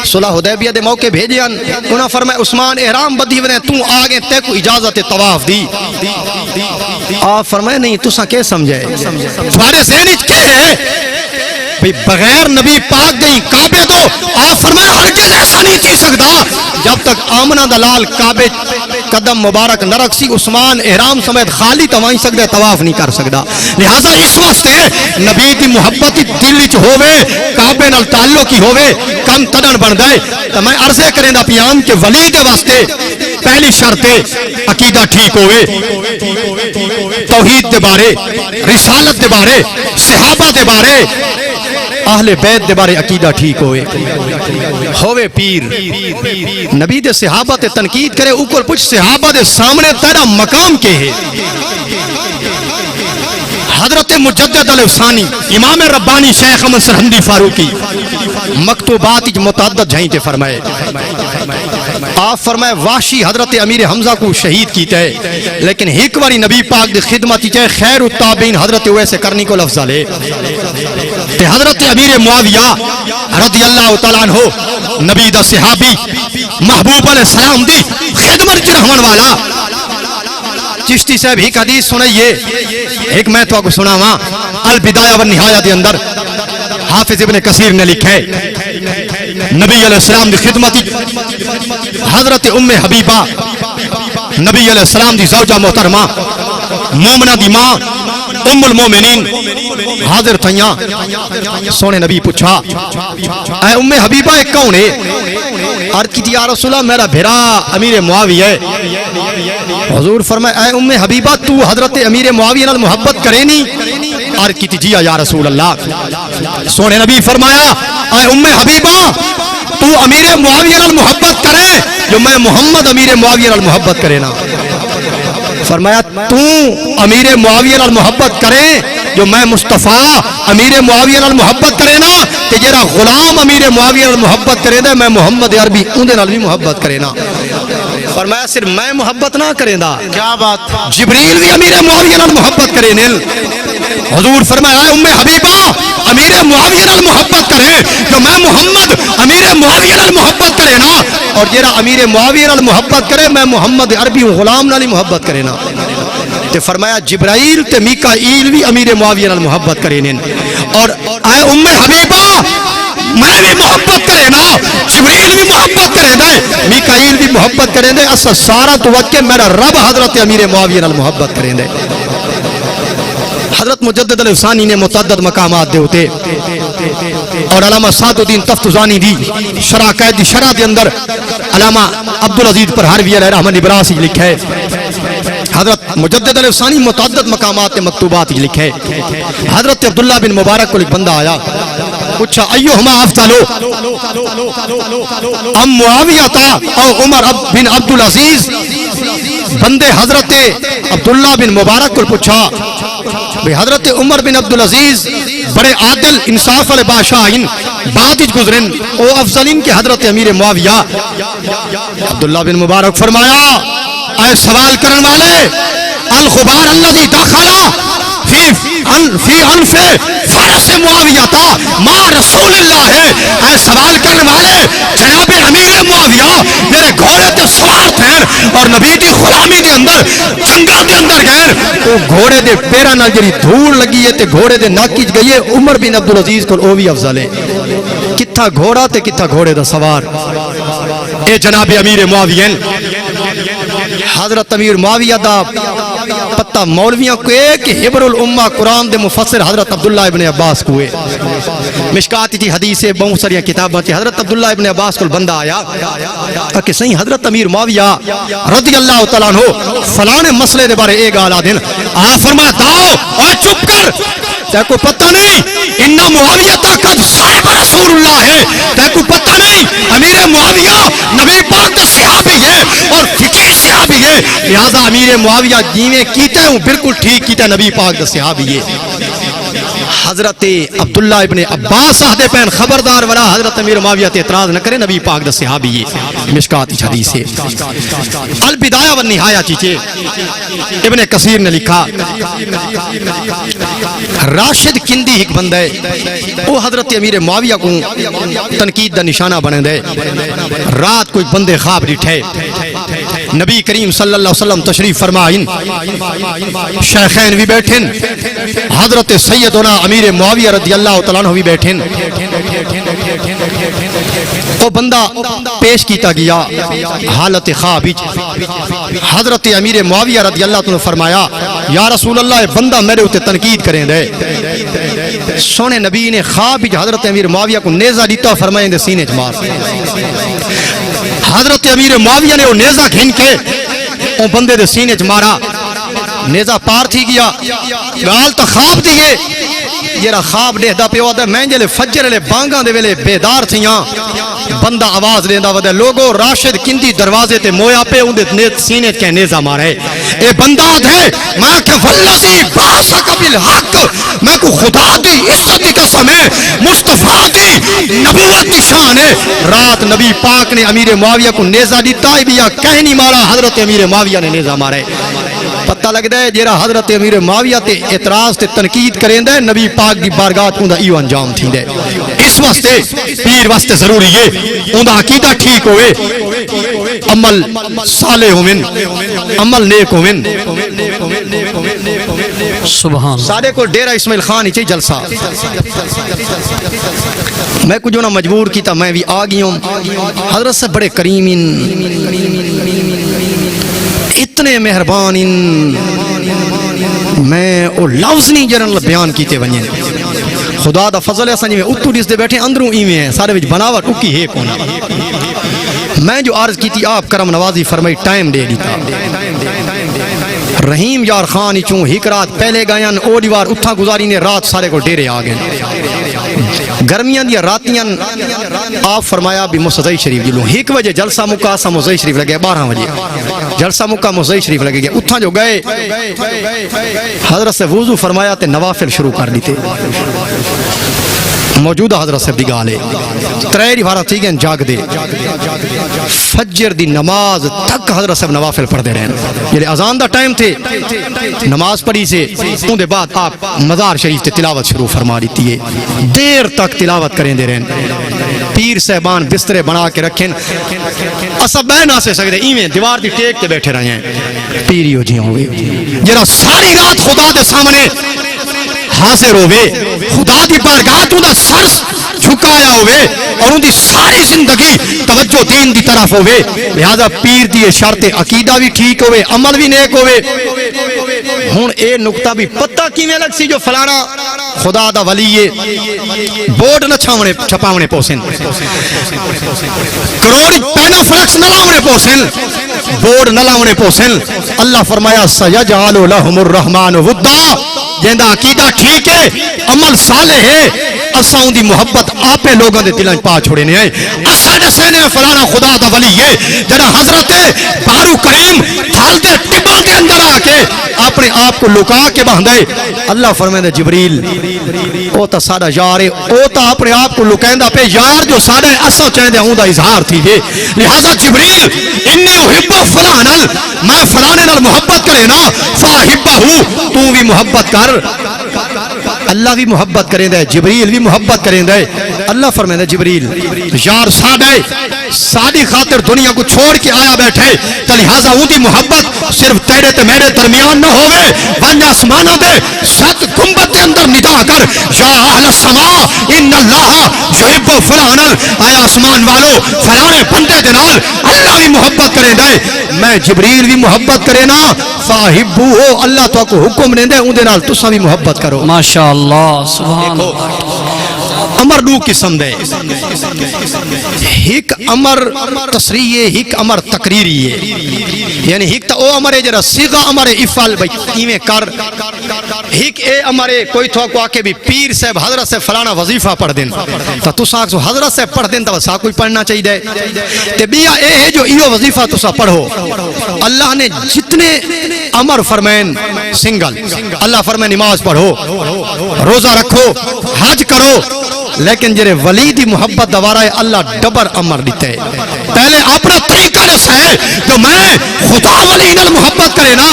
صلح حدیبیہ دے موقع بھیجے انہاں فرمائے عثمان احرام بدھی ونے تو آگے تے کو اجازت طواف دی آپ فرمائے نہیں تساں کیا سمجھے تھوڑے ذہن وچ کیا ہے بھئی بغیر نبی پاک دیں کعبے دو آپ فرمائے ہرگز ایسا نہیں تھی سکتا جب تک آمنہ دلال کعبے قدم مبارک نہ رکھ سی عثمان احرام سمیت خالی تمہیں سکتے طواف نہیں کر سکتا لہذا اس واسطے نبی دی محبت دل وچ ہووے کعبے نال تعلق ہی ہووے کم تڑن بن دے تو میں عرضے کریں دا پیام کہ ولی دے واسطے پہلی شرط عقیدہ ٹھیک ہوئے توحید دے بارے رسالت دے بارے صحابہ دے بارے اہل بیت دے بارے عقیدہ ٹھیک ہوئے پیر نبی دے صحابہ تے تنقید کرے اوپر پوچھ صحابہ دے سامنے تیرا مقام کے ہے حضرت مجدد الافسانی امام ربانی شیخ احمد سرہندی فاروقی مکتوبات متعدد جائیں تے فرمائے آپ فرمائے واشی حضرت امیر حمزہ کو شہید کیتا ہے لیکن ایک باری نبی پاک دی خدمت چاہے خیر التابعین حضرت ویسے کرنی کو لفظ لے تے حضرت امیر معاویہ رضی اللہ تعالیٰ عنہ نبی دا صحابی محبوب علیہ السلام دی خدمت رحمن والا چشتی صاحب ایک حدیث سنائیے ایک میں تو آپ کو سنا ہوا البدایہ والنہایہ دے اندر حافظ ابن کثیر نے لکھا ہے نبی علیہ السلام دی خدمت حضرت ام حبیبہ نبی علیہ السلام دی زوجہ محترمہ مومنہ دی ماں ام المومنین حاضر تھیاں سونے نبی پوچھا اے ام حبیبہ ایک کون ہے عرض کی یا رسول اللہ میرا بھیرا امیر معاویہ ہے حضور فرمائے اے ام حبیبہ تو حضرت امیر معاویہ نال محبت کرے نہیں عرض کی جی یا رسول اللہ سونے نبی فرمایا اے ام حبیبہ تو امیر معاویہ نال محبت کرے جو میں محمد امیر معاویہ نال محبت کرے نا فرمایا تو امیر معاویہ نال محبت کرے جو میں مصطفیٰ امیر معاویہ نال محبت کرے نا کہ جیرا غلام امیر معاویہ نال محبت کرے دا میں محمد عربی اندے نال بھی محبت کرے نا فرمایا صرف میں محبت نہ کرے دا کیا بات جبریل بھی امیر معاویہ نال محبت کرے نیل حضور فرمایا ام حبیبہ امیر معاویہ نال محبت کرے جو میں محمد امیر معاویہ نال محبت کرے نا اور جیرا امیر معاویہ نال محبت کرے میں محمد عربی غلام نال محبت کرے نا تے فرمایا جبرائیل تے میکائیل بھی امیر معاویہ نال محبت کرے نین اور اے ام حبیبہ میں بھی محبت کرے نا جبریل بھی محبت کرے دے میکائیل بھی محبت کرے دے اسا سارا توقع میرا رب حضرت امیر معاویہ نال محبت کرے دے حضرت مجدد الافسانی نے متعدد مقامات دے ہوتے اور علامہ سعد الدین تفتزانی دی شرح قید دی شرح دے اندر علامہ عبدالعزیز پرہاروی علیہ رحمہ نبراسی لکھا ہے حضرت مجدد الافسانی متعدد مقامات مکتوبات لکھا ہے حضرت عبداللہ بن مبارک کو ایک بندہ آیا پوچھا ایہما افضلو ام معاویہ تا او عمر بن عبدالعزیز بندے حضرت عبداللہ بن مبارک کو پوچھا حضرت عمر بن عبدالعزیز بڑے عادل انصاف والے بادشاہ بعد ہی گزرن او افضلین کے حضرت امیر معاویہ عبداللہ بن مبارک فرمایا اے سوال کرن والے الخبار الذی دخلا فی انف فرس معاویہ تا ما رسول اللہ ہے اے سوال کرنے والے جناب امیر معاویہ میرے گھوڑے تے سوار تھے اور نبی دی غلامی دے اندر جنگل دے اندر گئے تو گھوڑے دے پیراں نال جڑی دھول لگی ہے تے گھوڑے دے ناک وچ گئی ہے عمر بن عبدالعزیز کول او بھی افضل ہے کتھا گھوڑا تے کتھا گھوڑے دا سوار اے جناب امیر معاویہ حضرت امیر معاویہ دا پتہ مولویاں کو ایک حبر الامہ قرآن دے مفسر حضرت عبداللہ ابن عباس کوئے مشکات تھی حدیث بہت ساری کتاباں تھی حضرت عبداللہ ابن عباس کو بندہ آیا کہ صحیح حضرت امیر معاویہ رضی اللہ تعالیٰ عنہ فلانے مسئلے دے بارے ایک آلہ دن آپ فرمایا داؤ اور چپ کر تے کو پتہ نہیں انہا معاویہ قد صاحب رسول اللہ ہے تے کو پتہ نہیں امیر معاویہ نبی پاک دے صحابی ہے اور فقی صحابی ہے لہذا امیر معاویہ جیویں کیتے ہوں بالکل ٹھیک کیتے نبی پاک دے صحابی ہے حضرت عبداللہ ابن عباس صاحب پین خبردار ولا حضرت امیر معاویہ تے اعتراض نہ کرے نبی پاک دے صحابی ہے مشکات حدیث ہے البدایہ والنہایہ چیچے ابن کثیر نے لکھا راشد کندی ایک بندہ ہے وہ حضرت امیر معاویہ کو تنقید دا نشانہ بنے دے رات کوئی بندے خواب ڈٹھے نبی کریم صلی اللہ علیہ وسلم تشریف فرمائن شیخین بھی بیٹھن حضرت سیدنا امیر معاویہ رضی اللہ تعالیٰ عنہ بھی بیٹھن وہ بندہ پیش کیتا گیا حالت خواب حضرت امیر معاویہ رضی اللہ تعالیٰ عنہ فرمایا یا رسول اللہ بندہ میرے ہوتے تنقید کریں دے سونے نبی نے خواب حضرت امیر معاویہ کو نیزہ دیتا فرمائیں دے سینے مار حضرت امیر معاویہ نے وہ نیزہ گھن کے وہ بندے دے سینے مارا نیزہ پار تھی گیا گال تا خواب دیئے جیرا خواب دے دا پیوا دا میں جلے فجر لے بانگاں دے ویلے بیدار تھیاں بندہ آواز لیندہ ودے لوگو راشد کندی دروازے تے مویا پہ اندے سینے کے نیزہ مارے اے بندہ دے میں کہ والذی باسک بالحق میں کو خدا دی عزت دی قسم ہے مصطفیٰ دی نبوت دی شان ہے رات نبی پاک نے امیر معاویہ کو نیزہ دیتا ہی بیا کہنی مارا حضرت امیر معاویہ نے نیزہ مارے پتہ لگ دے جیرا حضرت امیر معاویہ تے اعتراض تے تنقید کریں دے نبی پاک دی بارگاہ اوندا ایو انجام تھی دے اس واسطے پیر واسطے ضروری ہے اوندا عقیدہ ٹھیک ہوئے عمل صالح ہوئن عمل نیک ہوئن سبحان سارے کو ڈیرہ اسماعیل خان ہی چاہیے جلسہ میں کچھ نہ مجبور کی تھا میں بھی آگئی ہوں حضرت سے بڑے کریم اتنے مہربان میں او لفظ نہیں جنرل بیان کیتے ونجے خدا دا فضل ہے سنجی میں اتو ڈیس دے بیٹھے اندروں ایویں ہیں سارے وچ بناوٹ اکی ہے کونا میں جو عرض کی تھی آپ کرم نوازی فرمائی ٹائم دے دیتا رحیم یار خان چوں ہک رات پہلے گئے او دیوار اتھا گزاری نے رات سارے کو ڈیرے آ گئے گرمیاں دیا راتیاں آپ فرمایا بھی مسجد شریف جلوں ایک بجے جلسہ مکہ سا مسجد شریف لگے 12 بجے جلسہ مکہ مسجد شریف لگے گیا اتھا جو گئے حضرت سے وضو فرمایا تے نوافل شروع کر دیتے موجودہ حضرت صاحب دی گالے ترے دیوارہ تھی گئے جاگ دے فجر دی نماز تک حضرت صاحب نوافل پڑھ دے رہے ہیں یہ اذان دا ٹائم تھے نماز پڑھی سے ان دے بعد آپ مزار شریف تے تلاوت شروع فرما دیتی ہے دیر تک تلاوت کریں دے رہے ہیں پیر صاحبان بسترے بنا کے رکھیں اسا بہ نہ سے سکتے ایویں دیوار دی ٹیک تے بیٹھے رہے ہیں پیریو جی ہوئے جرا ساری رات خدا دے سامنے حاضر ہوئے خدا دی بارگاہ تو دا سر جھکایا ہوئے اور ان دی ساری زندگی توجہ دین دی طرف ہوئے لہذا پیر دی شرط عقیدہ بھی ٹھیک ہوئے عمل بھی نیک ہوئے ہون اے نکتہ بھی پتہ کی میں لگ سی جو فلانا خدا دا ولیے بورڈ نہ چھپاونے پوسن کروڑی پینا فلکس نہ لاونے پوسن بورڈ نہ لاونے پوسن اللہ فرمایا سَيَجْعَلُ لَهُمُ الرَّحْمَنُ وُدًّا جہندہ عقیدہ ٹھیک ہے عمل صالح ہے اساں دی محبت آپے لوگوں دے دلیں پا چھوڑے نہیں آئے اساں جسے نے فلانا خدا دا ولی ہے جنہ حضرت بارو کریم تھال دے ٹبا دے اندر آکے اپنے آپ کو لکا کے باندھے اللہ فرمائے جبریل او تا ساڑا یار ہے او تا اپنے آپ کو لکائندہ پہ یار جو ساڑا ہے اساں چاہندے ہوں دا اظہار تھی ہے لہذا جبریل انی احب فلانا میں فلانے نال محبت کرے نا فاحبہ ہوں تو بھی محبت کر اللہ بھی محبت کریں دے جبریل بھی محبت کریں دے اللہ فرمائے دے جبریل یار ساڑے ساڑی خاطر دنیا کو چھوڑ کے آیا بیٹھے تو لہذا ہوں دی محبت صرف تیرے تے میرے درمیان نہ ہوئے ونجا اسمانہ دے 7 گنبد دے اندر ندا کر اندر یا اہل السماء ان اللہ یحب فلان، اے آسمان والو فلانے بندے دے نال اللہ بھی محبت کرے دے، میں جبریل بھی محبت کرے نا، فاحبوہ اللہ تو کو حکم نے دے اون دے نال تساں بھی محبت کرو۔ ماشاءاللہ سبحان دیکھو اللہ۔ امر دو قسم دے، ایک امر تصریح ہے، ایک امر تقریری ہے، یعنی ایک تو او امر ہے جڑا صیغہ امر افعل بھئی ایویں کر، ایک اے امر ہے کوئی تو کو آکے بھی پیر صاحب حضرت سے فلانا وظیفہ پڑھ دین تو تساں آکھو حضرت سے پڑھ دین تو سا کوئی پڑھنا چاہیے تے بیا اے ہے جو ایو وظیفہ تساں پڑھو۔ اللہ نے جتنے امر فرمائن سنگل، اللہ فرمائے نماز پڑھو، روزہ رکھو، حج کرو، لیکن جرے ولی دی محبت دوارا ہے اللہ ڈبر امر دیتے ہے، پہلے اپنا طریقہ رسا ہے جو میں خدا ولی نال محبت کرے نا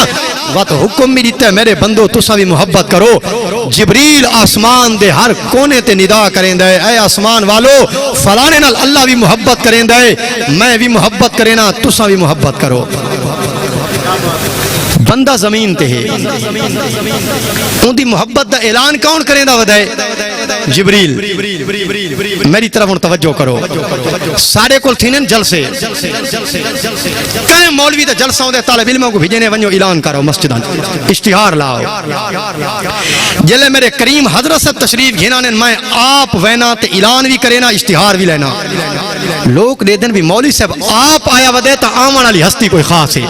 وہ تو حکم بھی دیتا ہے میرے بندو تسا بھی محبت کرو۔ جبریل آسمان دے ہر کونے تے ندا کریں دے اے آسمان والو فلانے نال اللہ بھی محبت کریں دے، میں بھی محبت کرے نا تسا بھی محبت کرو۔ بندہ زمین تے ہے، ان دی محبت دا اعلان کون کریں دا ودائے؟ جبریل۔ میری طرف ان توجہ کرو، سارے کل تھینن جلسے، کہیں مولوی دا جلسہ ہوندے طالب علموں کو بھیجنے ونجو اعلان کرو مسجدان، اشتہار لاؤ۔ جلے میرے کریم حضرت سے تشریف گھنانے میں آپ وینا تے اعلان بھی کرینا اشتہار بھی لینا، لوگ دے دن بھی مولوی صاحب آپ آیا ودے تا آمن علی ہستی کوئی خاص ہے،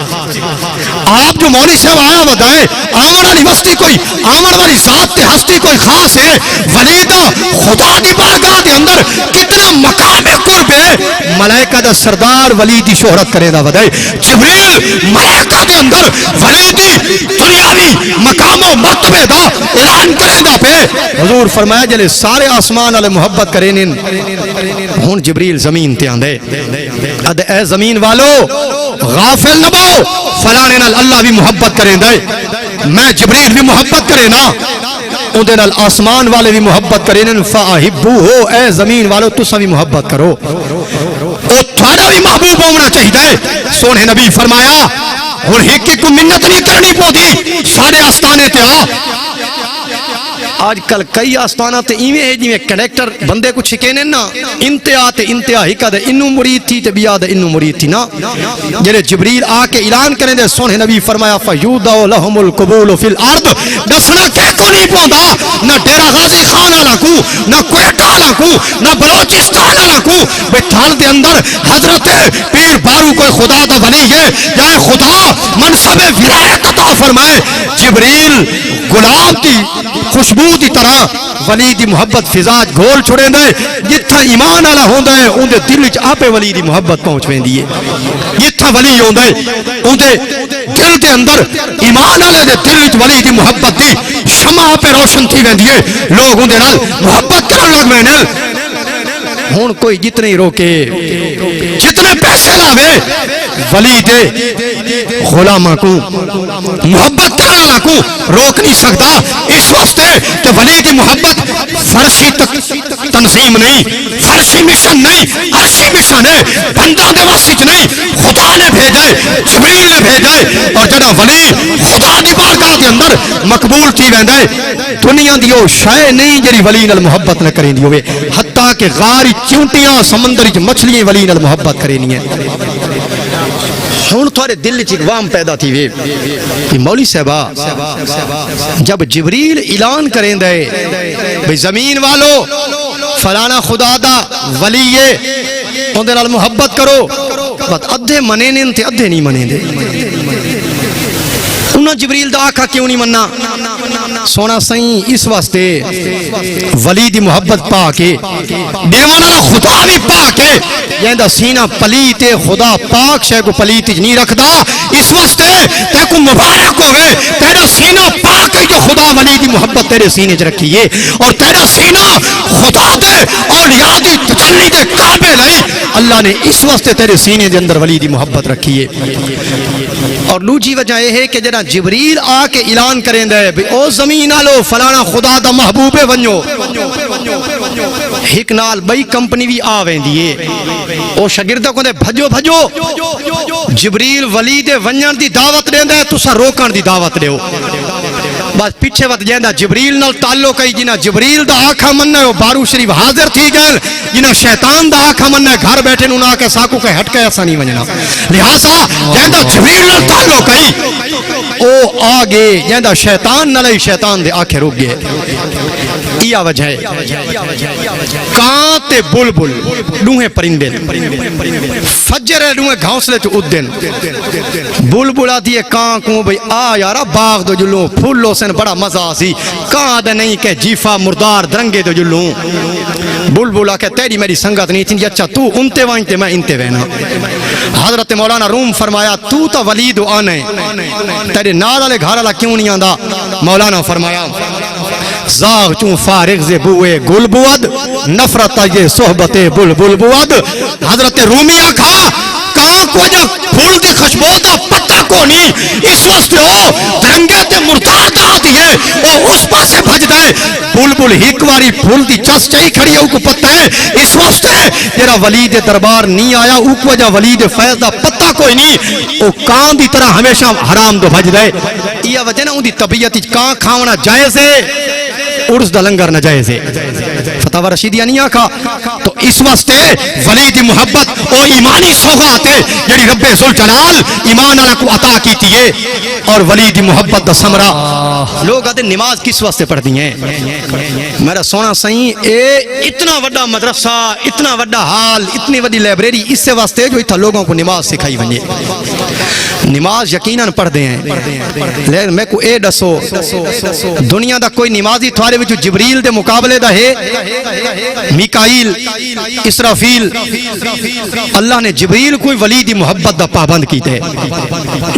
آپ جو مولوی صاحب آیا ودائے آمن علی ہستی کوئی، آمن والی ذات تے ہستی کوئی خاص ہے، ولی دا خدا دی بارگاہ دے اندر کتنا مقام قرب ہے، ملائکہ دا سردار ولی دی شہرت کرے دا ودائے، جبریل ملائکہ دے اندر ولی دی دنیاوی مقام و مرتبے دا اعلان کرے دا پہ۔ حضور فرمایا جلے سارے آسمان والے محبت کریں ہون جبریل زمین تے آندے اد اے زمین والو غافل نہ بو فلانے نال اللہ بھی محبت کریں دے، میں جبریل بھی محبت کرے نا اون دے نال آسمان والے بھی محبت کریں فاحبوہ، اے زمین والو تساں بھی محبت کرو، او تھوڑا بھی محبوب ہونا چاہیے۔ سونے نبی فرمایا ہن ایک ایک کو منت نہیں کرنی پوندی، سارے آستانے تے آ۔ آج کل کئی آستانہ تے ایویں ہے جویں کنیکٹر بندے کو چھکینے نا، انتہا تے انتہا ہی کدے انو مرید تھی تے بیا دے انو مرید تھی نا، جڑے جبریل آ کے اعلان کریں دے سونے نبی فرمایا فیودع لہم القبول فی الارض، دسنا کہ کو نہیں پوندا نہ ڈیرہ غازی خان والا کو، نہ کوئٹہ والا کو، نہ بلوچستان والا کو، بٹھال دے اندر حضرت پیر بارو کوئی خدا دا ولی ہے یا خدا منصب ولایت عطا فرمائے، جبریل غلام دی خوشبو دی طرح ولی دی محبت فضا گھول چھوڑے دے، جتھا ایمان والا ہوندا ہے اون دے دل وچ آپے ولی دی محبت پہنچ ویندی ہے، جتھا ولی ہوندا ہے اون دے دل دے اندر ایمان والے دے دل وچ ولی دی محبت دی شمع آپے روشن تھی ویندی ہے، لوگ اون دے نال محبت کرن لگ پے نے۔ ہن کوئی جتنے ہی روکے جتنے پیسے لاوے ولی دے غلاماں کو محبت کرنا کو روک نہیں سکتا، اس واسطے کہ ولی دی محبت فرشی تنظیم نہیں، فرشی مشن نہیں، عرشی مشن ہے، بندہ دے واسطے نہیں، خدا نے بھیجے، جبریل نے بھیجے، اور جڑا ولی خدا دی بارگاہ دے اندر مقبول تھی ویندا ہے، دنیا دی او شے نہیں جڑی ولی نال محبت نہ کریندی ہوے، حتیٰ کہ غار چونٹیاں سمندر وچ مچھلیاں ولی نال محبت کرینی ہے۔ ہن تھوڑے دل وچ وام پیدا تھی وے کہ مولوی صاحبہ جب جبریل اعلان کریں دے بھئی زمین والو فلانا خدا دا ولی ہے اون دے نال محبت کرو، بس ادھے منے نے تے ادھے نہیں منے دے، انہاں جبریل دا آقا کیوں نہیں مننا؟ سونا سائیں اس واسطے ولی دی محبت پا کے دیوانا خدا بھی پا کے جہاں سینہ پلیت خدا پاک شے کو پلیت نہیں رکھدا، اس واسطے تے کو مبارک ہوئے تیرا سینہ پاک ہے جو خدا ولی دی محبت تیرے سینے چ رکھی ہے، اور تیرا سینہ خدا دے اولیاء دی تجلی دے قابل ہے، اللہ نے اس واسطے تیرے سینے دے اندر ولی دی محبت رکھی ہے۔ اور دوسری وجہ یہ ہے کہ جنا جبریل آ کے اعلان کریں دے بھی او زمین آلو فلانا خدا دا محبوب ونجو، ایک نال بئی کمپنی بھی آ ویندی ہے، او شاگرداں کو دے بھجو بھجو، جبریل ولی دے ونجن دی دعوت دیندا ہے، تساں روکن دی دعوت دیو، بس پیچھے وقت جہاں جبریل نال تعلق ہے جنہ جبریل دا آکھا مننا ہے وہ بارو شریف حاضر تھی گئے جنہ شیطان دا آکھا مننا ہے گھر بیٹھے نونا آکے ساکو کے ہٹ کے ایسا نہیں مننا لہٰذا جہاں جبریل نال تعلق ہے او آگے جہاں شیطان نال شیطان دے آکھے رک گئے یہ وجہ ہے کان تے بلبل ڈوہیں پرندے فجر ہے ڈوہیں گھونسلے تو ادن بلبل آتی ہے کان کو بھئی آ یارا باغ دو جلوں پھولو سن بڑا مزہ سی کان دے نہیں کہ جیفا مردار درنگے دو جلوں بلبل آ کہ تیری میری سنگت نہیں تھی اچھا تو انتے وانتے میں انتے وینا حضرت مولانا روم فرمایا تو تا ولید آنے تیرے نال علی گھر علی کیوں نہیں آندہ مولانا فرمایا زاغ چون فارغ زے بوئے گل بود نفرت یہ صحبت بلبل بود حضرت رومی آکھا کان کو جب پھول دی خوشبو دا پتہ کو نہیں اس وقت ہو درنگے تے مردار دا دیئے او اس پاسے بھج دائے بلبل ہیکواری پھول دی چس چاہی کھڑی ہے او کو پتہ ہے اس وقت ہے جیرا ولید دربار نہیں آیا او کو وجہ ولید فیض دا پتہ کوئی نہیں او کان دی طرح ہمیشہ حرام دو بھج دائے یہ وجہ نا ان دی طبیعت کان کھاونا جائز ہے عرض دا لنگر نجائز ہے فتاوہ رشیدیہ نہیں آکھا تو اس واسطے ولید محبت او ایمانی سوغات ہے جڑی رب ذوالجلال ایمان اللہ کو عطا کیتی ہے اور ولید محبت دا سمرہ لوگ آتے نماز کس واسطے پڑھ دی ہیں میرا سونا سہی اے اتنا وڈا مدرسہ اتنا وڈا حال اتنی وڈی لائبریری اس سے واسطے جو اتنا لوگوں کو نماز سکھائی بنی نماز یقیناً پڑھ دے ہیں لیکن میں کو اے ڈسو دنیا دا کوئی نمازی تھوارے وچ جبریل دے مقابلے دا ہے میکائیل اسرافیل اللہ نے جبریل کوئی ولید محبت دا پابند کیتا ہے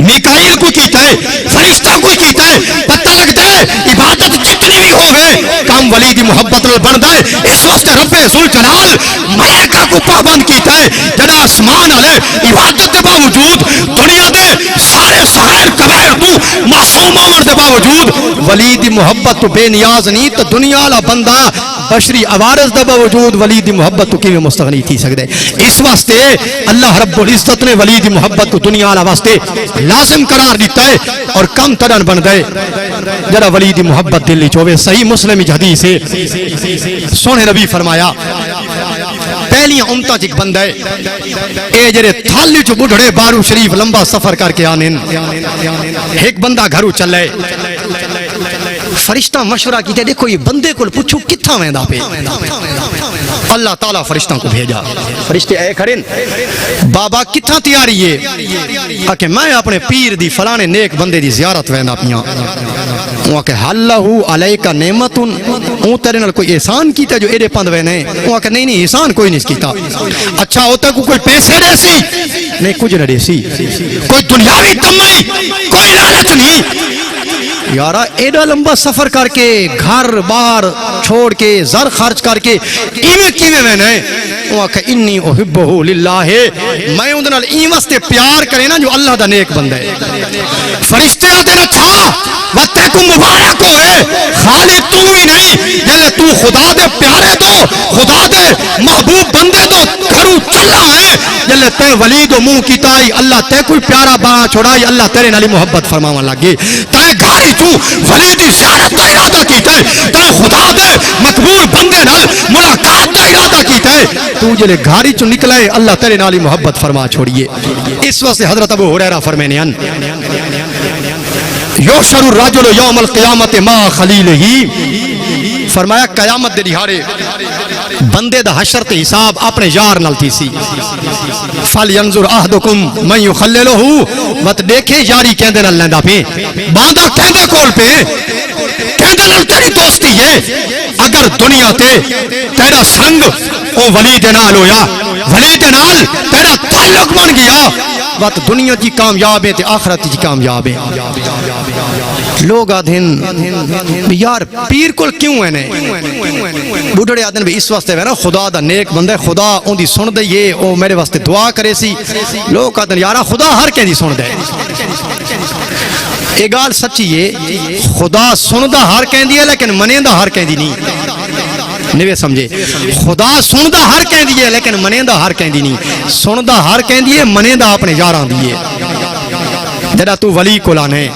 میکائیل کو کیتا ہے فرشتہ کو کیتا ہے پتہ لگتا ہے عبادت جتنی بھی ہوئے کام ولید محبت میں بن دائے اس وقت رب ذوالجلال ملائکہ کو پابند کیتا ہے جڑا آسمان علیہ عبادت دے باوجود دنیا دے سارے سغیر کبائر تو معصوم عمر دے باوجود ولید محبت تو بے نیاز نہیں تو دنیا والا بندہ بشری عوارض دے باوجود ولید محبت تو کیویں مستغنی تھی سکدے اس واسطے اللہ رب العزت نے ولید محبت کو دنیا والا واسطے لازم قرار دیتا ہے اور کم ترن بن دے جڑا ولید محبت دل وچ ہوے صحیح مسلم حدیث ہے سونے نبی فرمایا پہلی امتہ چک بندہ ہے اے جڑے تھالی چ بڈھڑے بارو شریف لمبا سفر کر کے آنے ایک بندہ گھروں چلے فرشتہ مشورہ کیتے دیکھو یہ بندے کو پوچھو کتھا ویندا پہ اللہ تعالیٰ فرشتوں کو بھیجا فرشتے اے کھڑن بابا کتھا تیاری ہے کہ میں اپنے پیر دی فلانے نیک بندے دی زیارت ویندا پیاں وہ کہ حلہو علیکہ نعمت اون تیرے نال کوئی احسان کیتا جو ایڈے پند وینے وہ کہ نہیں احسان کوئی نہیں کیتا اچھا ہوتا کو کوئی پیسے دے سی نہیں کچھ نہ دے سی کوئی دنیاوی تمائی کوئی لالچ نہیں یارا ایڈا لمبا سفر کر کے گھر بار چھوڑ کے زر خرچ کر کے کیویں میں نے وہ کہ انی احبہ للہ میں اون نال این واسطے پیار کرے نا جو اللہ دا نیک بندہ ہے فرشتے آتے نہ چھا وقتے کو مبارک ہوئے خالی تو ہی نہیں جلے تو خدا دے پیارے دو خدا دے محبوب بندے دو گھروں چلا ہے جلے تے ولید و منہ کیتائی اللہ تے کوئی پیارا باں چھوڑائی اللہ تیرے نالی محبت فرماون لگے تے گھاری تو ولیدی زیارت دا ارادہ کیتے تے خدا دے مقبول بندے نال ملاقات دا ارادہ کیتے تو جلے گھاری چو نکلے اللہ تیرے نالی محبت فرما چھوڑیے اس وقت سے حضرت ابو ہریرہ فرمینیان یوشر الرجل یوم القیامت ما خلیلہی فرمایا قیامت دے دیہارے بندے دا حشر تے حساب اپنے یار نال تھی سی فَلْيَنْظُرْ أَحْدُكُمْ مَنْ يُخَلِّلُهُ وقت دیکھے یاری کہندے نال لیندہ پہ باندھا کہندے کول پہ کہندے نال تیری دوستی ہے اگر دنیا تے تیرا سنگ او ولید نال ہویا ولید نال تیرا تعلق بن گیا وقت دنیا جی کامیاب ہے تے آخرت جی کامیاب ہے لوگ آدھن یار پیر کل کیوں ہے نے بڑھڑے آدھن بھی اس واسطے ہے نا خدا دا نیک بندہ خدا ان دی سن دے یہ او میرے واسطے دعا کرے سی لوگ آدھن یارا خدا ہر کہیں دی سن دے ایک گال سچی ہے خدا سن دا ہر کہیں دی ہے لیکن منیں دا ہر کہیں دی نہیں نوے سمجھے خدا سن دا ہر کہیں دی ہے لیکن منیں دا ہر کہیں دی نہیں سن دا ہر کہیں دی ہے منیں دا اپنے یاران دی ہے جڑا تو ولی کو لانے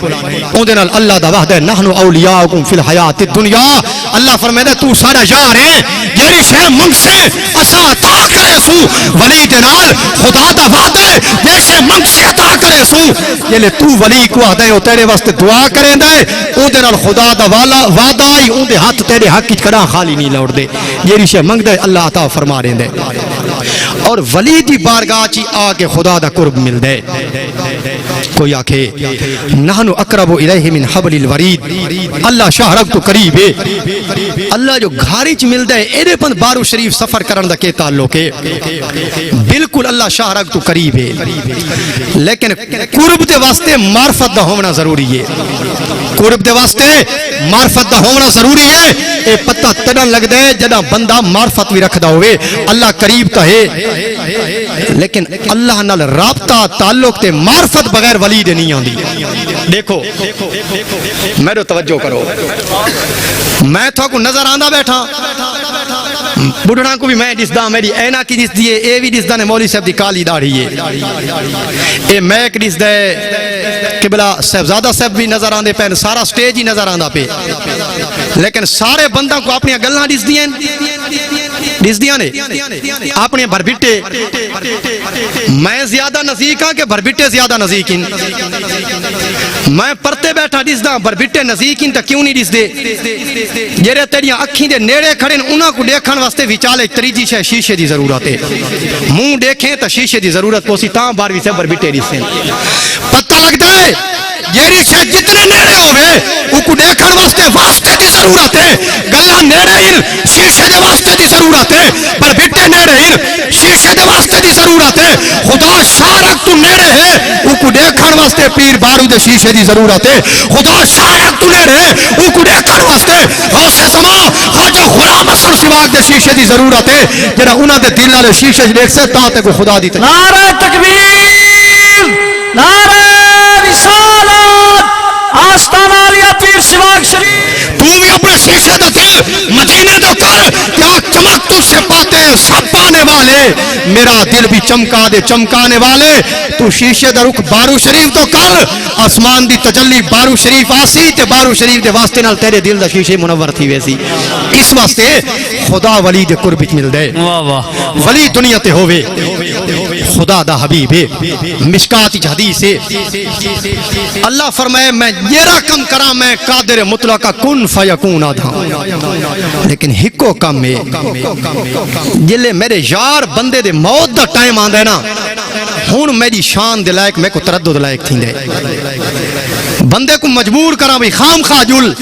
اودے نال اللہ دا وعدہ ہے نحن اولیاءکم فی الحیات الدنیا اللہ فرمائے تو ساڈا یار ہے جیڑی شے منگ سے اسا عطا کرے سو ولی دے نال خدا دا وعدہ ہے جے شے منگ سے عطا کرے سو جلے تو ولی کو آدھے او تیرے واسطے دعا کریں دے اودے نال خدا دا وعدہ آئی اودے ہاتھ تیرے حق وچ کڑا خالی نہیں لوٹ دے جیڑی شے منگ دے اللہ عطا فرما رہے دے اور ولی دی بارگاہ چی آ کے خدا دا قرب مل دے کوئی آکھے نحن اقرب الیہ من حبل الورید اللہ شاہ رب تو قریب ہے اللہ جو گھاری چ مل دے ایرے پن بارو شریف سفر کرن دا کے تعلق ہے بالکل اللہ شاہ رب تو قریب ہے لیکن قرب دے واسطے معرفت دا ہونا ضروری ہے قرب دے واسطے معرفت دا ہونا ضروری ہے اے پتہ تڑن لگ دے جدا بندہ معرفت بھی رکھ دا ہوئے اللہ قریب تا ہے لیکن اللہ نال رابطہ تعلق تے معرفت بغیر ولی دے نہیں آندی دیکھو میرے توجہ کرو میں تھا کو نظر آندہ بیٹھا بڑھنا کو بھی میں دسدا میری اینا کی دس دیئے اے بھی دسدا نے مولوی صاحب دی کالی داڑھی ہے اے میک دس دے قبلہ صاحبزادہ صاحب بھی نظر آندے پہ سارا سٹیج ہی نظر آندہ پہ لیکن سارے بندہ کو اپنی گلنا دس دیاں نے اپنے بھربٹے میں زیادہ نزدیک ہاں کہ بھربٹے زیادہ نزدیک ہیں میں پرتے بیٹھا دس دا بھربٹے نزدیک ہیں تا کیوں نہیں دس دے جیرے تیریاں اکھیں دے نیڑے کھڑے انہاں کو دیکھن واسطے وچالے تریجی شیشے دی ضرورت ہے منہ دیکھیں تا شیشے دی ضرورت پوسی تاں بارویں سے بھربٹے دس ہیں پتہ لگتا ہے جیری شے جتنے نیڑے ہوئے ان کو دیکھن واسطے دی ضرورت ہے گلہ نیڑے ہن شیشے دے واسطے دی ضرورت ہے پر بٹے نیڑے ہن شیشے دے واسطے دی ضرورت ہے خدا شارک تو نیڑے ہے ان کو دیکھن واسطے پیر بارو دے شیشے دی ضرورت ہے خدا شارک تو نیڑے ہے ان کو دیکھن واسطے غوث زمان خواجہ غلام حسن سواگ دے شیشے دی ضرورت ہے جنہاں انہاں دے دل والے شیشے دیکھ سے تاں تے کو خدا دی نعرہ تکبیر نعرہ رسالت آستان عالیہ پیر سواگ شریف تو بھی اپنے شیشے دے دل مدینے دے کر کیا چمک تجھ سے پاتے ہیں سب پانے والے میرا دل بھی چمکا دے چمکانے والے تو شیشے دے رخ بارو شریف تو کر آسمان دی تجلی بارو شریف آسی تے بارو شریف دے واسطے نال تیرے دل دا شیشے منور تھی ویسی اس واسطے خدا ولی دے قرب وچ مل دے ولی دنیا تے ہووے خدا دا حبیب ہے مشکات وچ حدیث ہے اللہ فرمائے میں جیرا کم کراں میں قادر مطلق کن فیکون آدھا لیکن ہکو کم ہے جلے میرے یار بندے دے موت دا ٹائم آندے نا ہون میری شان دے لائق میں کو تردد لائق تھی دے بندے کو مجبور کراں بھی خام خاجل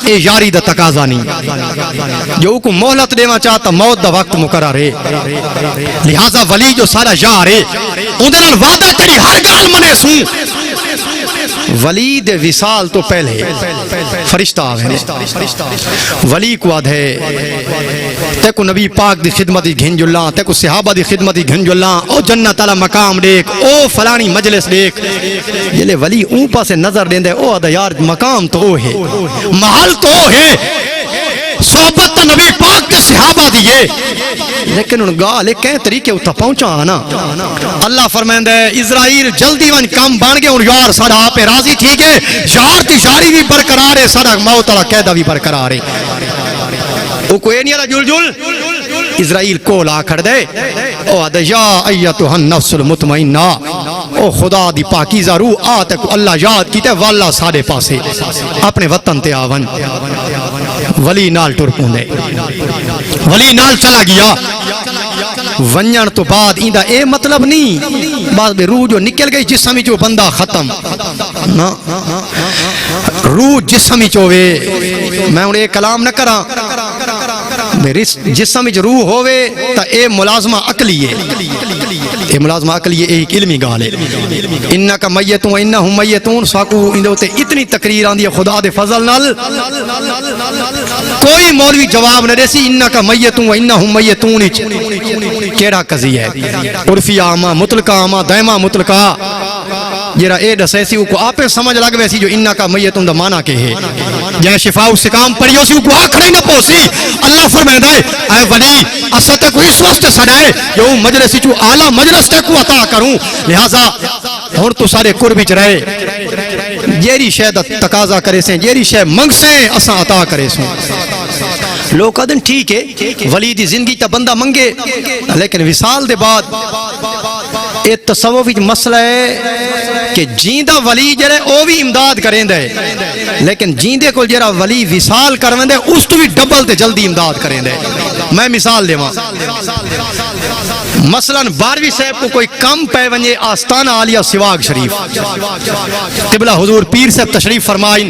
اے یاری دا تقاضا نہیں جو کو مہلت دینا چاہتا موت دا وقت مقرر ہے لہذا ولی جو سارا یار ہے اون دے نال وعدہ تیری ہر گال منے سوں ولی دے وصال تو پہلے فرشتہ آگئے ولی کو آدھے تے کو نبی پاک دی خدمتی گھنج اللہ تے کو صحابہ دی خدمتی گھنج اللہ او جنت علی مقام دیکھ او فلانی مجلس دیکھ جلے ولی اون پاسے نظر دیں دے او آدھا یار مقام تو او ہے محل تو او ہے صحبت نبی پاک کے صحابہ دیئے لیکن ان گالے کہیں طریقے اتھا پہنچا آنا اللہ فرمائندہ ہے اسرائیل جلدی ون کام بان گئے اور یار سارا آپ راضی ٹھیک ہے یار تی یاری بھی برقرار ہے سارا موت اللہ قیدہ بھی برقرار ہے او کوئی نہیں رہا جل اسرائیل کو لا کر دے او آدھا یا ایتوہ النفس المطمئنہ او خدا دی پاکیزہ روح آتے کو اللہ یاد کیتے واللہ سارے پاسے اپنے وطن تے آون ولی نال ٹر پوندے ولی نال چلا گیا ونجن تو بعد ایندہ اے مطلب نہیں بعد میں روح جو نکل گئی جسمی جو بندہ ختم روح جسمی چوے میں انہیں کلام نہ کرا جسم جو روح ہوئے تا اے ملازمہ عقلی ہے اے ملازمہ عقلی ہے ایک علمی گال ہے انکا میتون و انہم میتون ساکو اندھوتے اتنی تقریر آن دیا خدا دے فضل نال کوئی مولوی جواب نہ دیسی انکا میتون و انہم میتون کیڑا قضی ہے عرفی آما مطلقہ آما دائمہ مطلقہ جیرا اے دسیسی کو آپ سمجھ لگ ویسی جو انکا میتون دا مانا کے ہے جہاں شفاء سکام پڑھیو سی کو آکھڑی نہ پوسی اللہ فرمائے دے اے ولی استے کو اس وقت سڑائے جو مجلسی چو اعلیٰ مجلس تے کو عطا کروں لہذا ہن تو سارے قرب وچ رہے جیری شے دا تقاضا کرے سیں جیری شے منگ سیں اساں عطا کرے سیں لوگ کہتے ہیں ٹھیک ہے ولی دی زندگی تا بندہ منگے لیکن وصال دے بعد یہ تصوف وچ مسئلہ ہے کہ جیندہ ولی جڑے او بھی امداد کریں دے لیکن جیندے کو جڑا ولی وصال کرویں دے اس تو بھی ڈبل تے جلدی امداد کریں دے میں مثال دیواں مثلا 12ویں صاحب کو کوئی کم پہ ونجے آستانہ عالیہ سواگ شریف قبلہ حضور پیر صاحب تشریف فرمائیں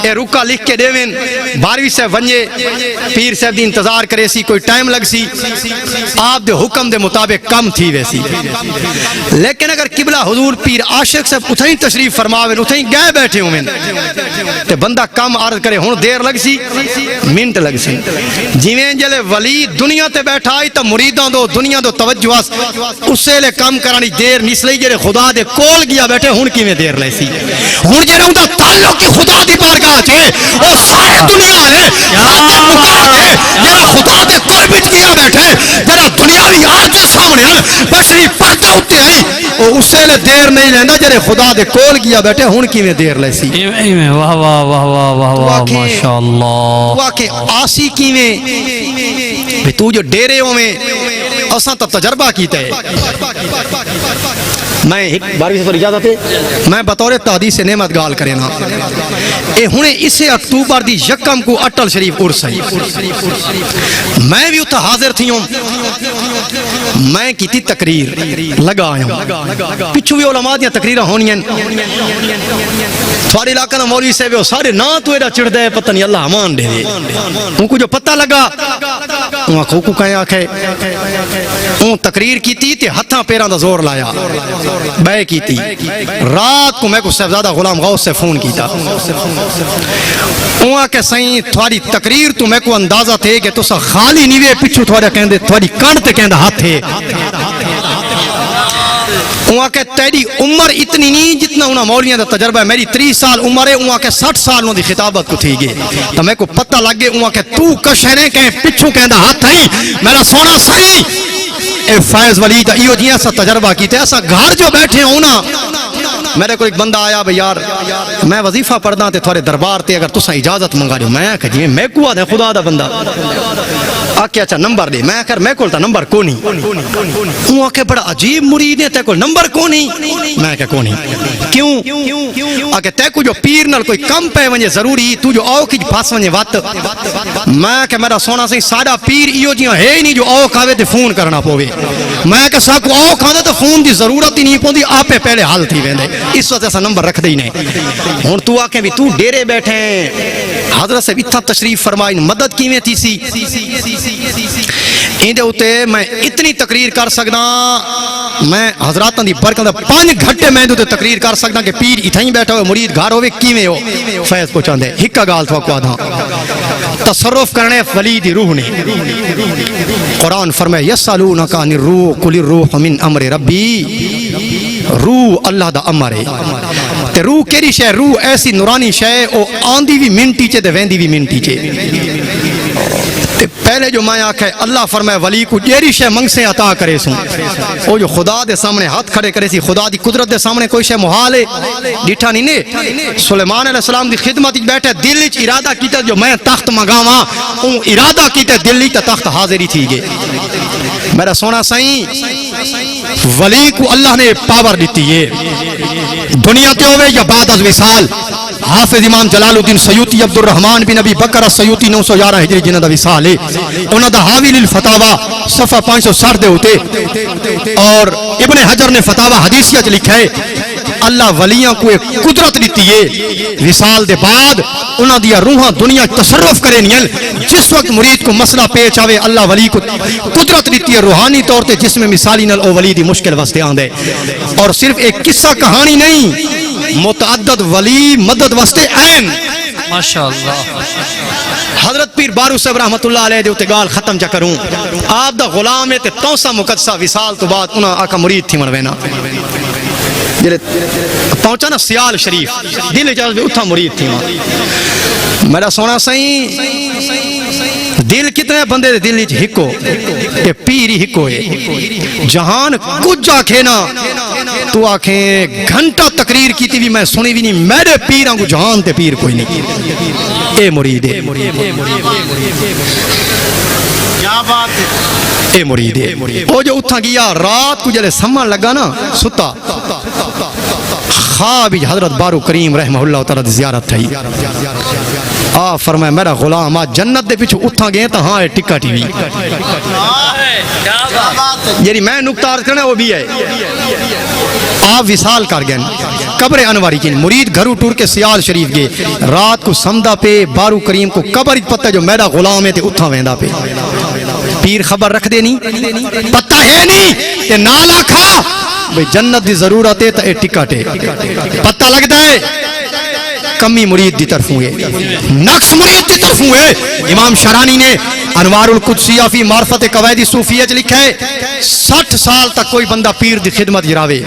اے رکا لکھ کے دیویں 12ویں صاحب ونجے پیر صاحب دی انتظار کرے سی کوئی ٹائم لگ سی آپ دے حکم دے مطابق کم تھی ویسی لیکن اگر قبلہ حضور پیر عاشق صاحب اتھیں تشریف فرماویں اتھیں گئے بیٹھے ہوئیں تے بندہ کم عرض کرے ہن دیر لگ سی منٹ لگ سی جویں جلے ولی دنیا تے بیٹھا آئی تا مریداں دو دنیا دو توجہ اسے لے کم کرانی دیر نسلی جڑے خدا دے کول گیا بیٹھے ہن کیویں دیر لے سی ہن جڑا اوندا تعلق کی خدا دی بارگاہ چ او ساری دنیا ہے ساتھ مقام ہے جڑا خدا دے کول وچ گیا بیٹھے جڑا دنیاوی عارض سامنے بشری پردہ اوتے آئی او اسے لے دیر نہیں لیندا جڑے خدا دے کول گیا بیٹھے ہن کیویں دیر لے سی واہ واہ واہ واہ واہ واہ ماشاءاللہ وا کہ آسی کیویں بھی تو جو ڈیرے ہوویں اساں تو تجربہ کیتا ہے میں ایک 12ویں پر اجازت ہے میں بطور تحدیث نعمت گال کرے نا اے ہنے اسے اکتوبر دی یکم کو اٹل شریف عرس ہے میں بھی اتھا حاضر تھی ہوں میں کیتی تقریر لگا آیا ہوں پچھو بھی علماء دیا تقریرہ ہونی ہیں تھوڑی علاقہ نا مولوی صاحب ہو سارے نا تو ایڈا چڑھ دے پتہ نہیں اللہ امان دے دے ان کو جو پتہ لگا وہاں کو کہیں آکھے ان تقریر کی تھی تے ہتھاں پیران دا زور لایا بے کی تھی رات کو میں کو صاحبزادہ غلام غوث سے فون کی تھا وہاں کہ سائیں تھوڑی تقریر تو میں کو اندازہ تھے کہ تو سا خالی نہیں وے پچھو تھوڑا کہندے تھوڑی کانٹ تے کہندہ ہاتھ ہے وہاں کہ تیری عمر اتنی نہیں جتنا انہاں مولیاں دا تجربہ ہے میری 30 سال عمر ہے وہاں کہ 60 سال انہوں دی خطابت کو تھی گئے تو میں کو پتہ لگ گئے وہاں کہ تو کشہنے کہیں پچھو کہندہ ہاتھ ہے میرا سونا سائیں اے فائز ولی دا ایو جیاں سا تجربہ کیتے ایسا گھر جو بیٹھے ہوں نا میرے کو ایک بندہ آیا بھئی یار میں وظیفہ پڑھنا تے تھوڑے دربار تے اگر تسا اجازت منگا رہے ہو میں کہا جی میں کو آدھے خدا دا بندہ آکے اچھا نمبر دے میں کہا میں کولتا نمبر کونی وہ آکے بڑا عجیب مرید ہے تے کول نمبر کونی میں کہا کونی کیوں آکے تے کو جو پیر نال کوئی کم پہ ونجے ضروری تو جو آؤ کی پاس ونجے وقت میں کہا میرا سونا سے ساڑا پیر ایو جیاں ہے نہیں جو آؤ کھاوے تے فون کرنا پوے میں کہا سا کو آؤ کھانے تو فون دی ضرورت ہی نہیں پوندی آپے پہلے حل تھی ویندے اس وقت ایسا نمبر رکھ دے نہیں ہون تو آکے بھی تو ڈیرے بیٹھے ہیں حضرت سے اتنا تشریف فرمائیں مدد کیویں تھی سی ایندے ہوتے میں اتنی تقریر کر سکنا میں حضراتاں دی برکت 5 گھنٹے میں دے تقریر کر سکنا کہ پیر اتھائیں بیٹھا ہوئے مرید گھر ہوئے کیویں ہو فیض پہنچان دے ہکا گال تھوا کو آدھا تصرف کرنے ولی دی روح نے قرآن فرمائے یسالونک عن الروح قل الروح من امر ربی روح اللہ دا امر ہے تے روح کیری شے روح ایسی نورانی شے او آندی بھی منٹی چے تے ویندی بھی منٹی چے تے پہلے جو میں آکھے اللہ فرمائے ولی کو جیری شے منگ سے عطا کرے سوں او جو خدا دے سامنے ہاتھ کھڑے کرے سی خدا دی قدرت دے سامنے کوئی شے محال ہے ڈیٹھا نہیں نے سلیمان علیہ السلام دی خدمت بیٹھے دل وچ ارادہ کیتا جو میں تخت منگاواں او ارادہ کیتے دل وچ تخت حاضری تھی گئے میرا سونا سائیں ولی کو اللہ نے پاور دیتی ہے دنیا تے ہوئے یا بعد از وصال حافظ امام جلال الدین سیوطی عبد الرحمن بن ابی بکر سیوطی 911 ہجری جنہ دا وصال ہے انہاں دا حاوی للفتاوا صفحہ 560 دے ہوتے اور ابن حجر نے فتاوا حدیثیہ چ لکھا ہے اللہ ولیاں کو ایک قدرت دیتی ہے وصال دے بعد انہاں دیا روحاں دنیا تصرف کرے نہیں جس وقت مرید کو مسئلہ پیش آوے اللہ ولی کو قدرت دیتی ہے روحانی طور تے جس میں مثالی نال او ولی دی مشکل واسطے آندے اور صرف ایک قصہ کہانی نہیں متعدد ولی مدد واسطے عین ماشاءاللہ حضرت پیر بارو صاحب رحمت اللہ علیہ دے اتے گال ختم چا کروں آپ دا غلام ہے تے 300 مقدسہ وصال تو بعد انہاں آکا مرید تھی مروینا جلے پہنچا نا سیال شریف دل اجازت بھی اتھا مرید تھی میرا سونا سائیں دل کتنے بندے دے دل وچ ہکو کہ پیری ہکو ہے جہان کچھ آکھے نا تو آکھیں گھنٹہ تقریر کی تھی بھی میں سنی بھی نہیں، میرے پیراں کو جہان تے پیر کوئی نہیں، اے مرید ہے، کیا بات ہے، اے مرید ہے۔ وہ جو اتھا گیا رات کو جلے سمن لگا نا ستا، خواب حضرت بارو کریم رحمہ اللہ تعالیٰ دی زیارت تھی۔ آ فرمایا میرا غلام آج جنت دے پیچھے اتھا گئے تا ہاں ٹکا ٹی وی، یعنی میں نکتہ عرض کرنا وہ بھی ہے۔ آپ وصال کر گئے قبر انواری کی مرید گھرو ٹور کے سیال شریف گئے، رات کو سمدہ پہ بارو کریم کو قبر پتہ جو میرا غلام ہے تے اتھا ویندہ پہ، پیر خبر رکھ دے نہیں، پتہ ہے نہیں تے نالا کھا بھئی جنت دی ضرورت ہے تا اے ٹکٹ ہے، پتہ لگ دے کمی مرید دی طرف ہوئے، نقص مرید دی طرف ہوئے۔ امام شرانی نے انوار القدسیہ فی معرفت قواعد صوفیہ چ لکھا ہے 60 سال تک کوئی بندہ پیر دی خدمت جراوے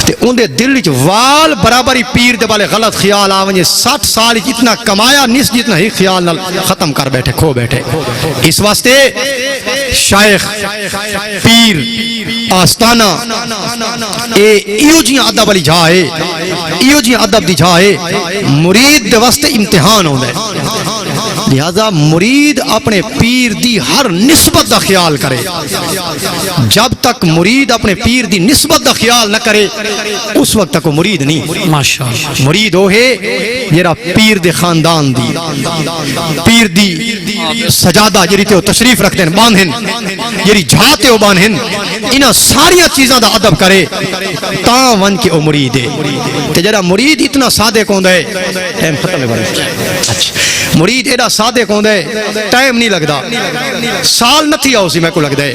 تے ان دے دل وچ وال برابر ہی پیر دے والے غلط خیال آویں، 60 سال اتنا کمایا نس جتنا ہی خیال نال ختم کر بیٹھے، کھو بیٹھے۔ اس واسطے شیخ پیر آستانہ اے ایو جی ادب والی جا ہے، ایو جی ادب دی جا ہے، مرید دے واسطے امتحان ہوندا ہے، لہذا مرید اپنے پیر دی ہر نسبت دا خیال کرے۔ جب تک مرید اپنے پیر دی نسبت دا خیال نہ کرے اس وقت تک وہ مرید نہیں۔ ماشاءاللہ مرید وہ ہے جیڑا پیر دے خاندان دی، پیر دی سجادہ جیڑی تے وہ تشریف رکھتے ہیں باندھن، جیڑی جھاتے وہ باندھن، انہاں ساریاں چیزاں دا ادب کرے تاں ون کے وہ مرید ہے۔ تے جیڑا مرید اتنا صادق ہوندا ہے، ٹائم ختم ہے بھائی، اچھا مرید ایڈا صادق ہوندا ہے ٹائم نہیں لگدا، سال نہ تھی آؤ سی میں کو لگدا ہے۔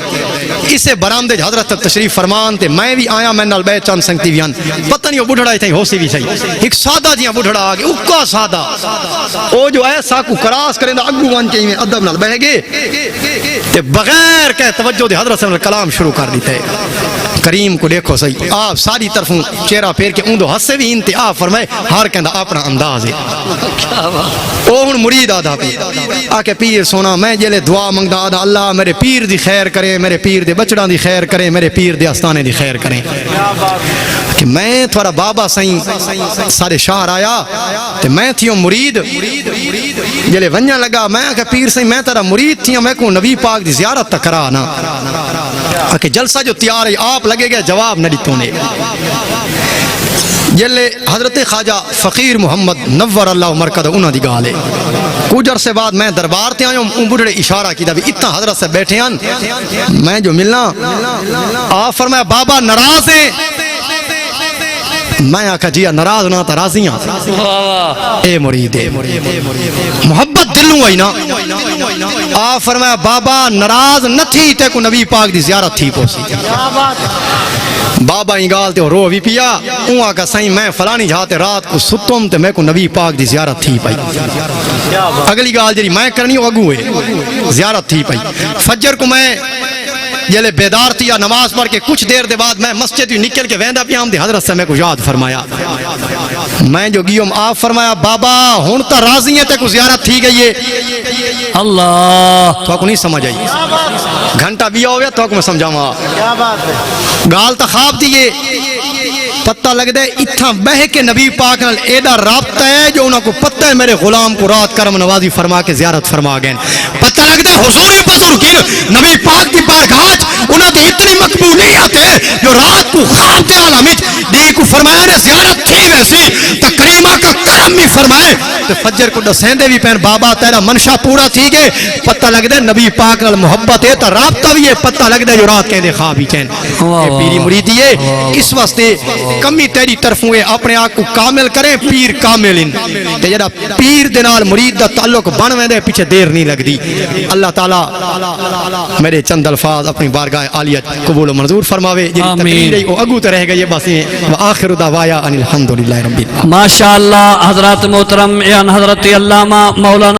اسے برآمدے حضرت تشریف فرمان تے میں بھی آیا، میں نال بیٹھ چند سنگتی بھی آن، پتہ نہیں وہ بڑھڑا تھا ہو سی بھی صحیح، ایک سادہ جیاں بڑھڑا آگے اکا سادہ، او جو ایسا کو کراس کریں دا اگو وان کے ادب نال بہ گئے تے بغیر کہ توجہ دے حضرت صلی اللہ علیہ وسلم کلام شروع کر دیتا ہے۔ کریم کو دیکھو صحیح، آپ ساری طرفوں چہرہ پھیر کے اندو ہنسے بھی انتے آپ فرمائے ہر کہندہ اپنا انداز ہے۔ او ہن مرید آدھا پی آکے پیر سونا میں جلے دعا منگدا آدھا اللہ میرے پیر دی خیر کریں، میرے پیر دے بچڑاں دی خیر کریں، میرے پیر دے آستانے دی خیر کریں۔ کہ میں تھوڑا بابا سائیں سارے شہر آیا تے میں تھیوں مرید، جلے ونجا لگا میں کہ پیر سائیں میں تیرا مرید تھیوں، میں کو نبی پاک دی زیارت تک کرا نا، کہ جلسہ جو تیار ہے آپ لگے گا جواب نہ دیتوں نے۔ جلے حضرت خواجہ فقیر محمد نور اللہ مرکز انہاں دی گال ہے، کچھ عرصے بعد میں دربار تے آیا ہوں، بڑھڑے اشارہ کی دا بھی اتنا حضرت سے بیٹھے ہیں، میں جو ملنا آپ فرمایا بابا ناراض ہیں، میں آکھا جی ناراض نہ تا راضیاں، اے مرید ہے محبت دلوں آئی نا۔ آپ فرمایا بابا ناراض نہ تھی تے کو نبی پاک دی زیارت تھی پوسی، بابا انگال تے رو بھی پیا، اون آکھا سائیں میں فلانی جہاتے رات کو ستم تے میں کو نبی پاک دی زیارت تھی پائی، اگلی گال جری میں کرنی اگو ہے زیارت تھی پائی۔ فجر کو میں جلے بیدار تھی یا نماز پڑھ کے کچھ دیر دے بعد میں مسجد نکل کے ویندہ پیا ہم دے حضرت سے میں کو یاد فرمایا، میں جو گیوم آپ فرمایا بابا ہون تا راضی ہیں تے کو زیارت تھی گئی ہے، اللہ تو کو نہیں سمجھ آئی، گھنٹہ بھی ہویا تو کو میں سمجھاؤں کیا بات ہے، گال تا خواب دیئے پتہ لگ دے اتھا بہ کے نبی پاک نال ایڈا رابطہ ہے جو انہوں کو پتہ ہے میرے غلام کو رات کرم نوازی فرما کے زیارت فرما گئے، پتہ لگ دے حضور بزرگین نبی پاک دی بارگاہ انہوں دی اتنی مقبولیت ہے جو رات کو خواب دے عالمچ دی کو فرمایا نے زیارت تھی ویسی تکریمہ کا کرم بھی فرمائے تو فجر کو دسیندے بھی پہن بابا تیرا منشا پورا تھی گئے، پتہ لگ دے نبی پاک نال محبت ہے تا رابطہ بھی ہے، پتہ لگ دے جو رات کہہ دے خواب ہی چین پیری مریدی ہے۔ اس واسطے کمی تیری طرف ہوئے اپنے آپ کو کامل کریں، پیر کامل ان تے جڑا پیر دے نال مرید دا تعلق بن ویندے پیچھے دیر نہیں لگ دی۔ اللہ تعالی میرے چند الفاظ اپنی بارگاہ عالیہ قبول و منظور فرماوے، جی تقریر ہے وہ اگو تے رہ گئی بس وآخر دعوایا ان الحمدللہ رب العالمین۔ ماشاءاللہ حضرات محترم حضرت علامہ مولانا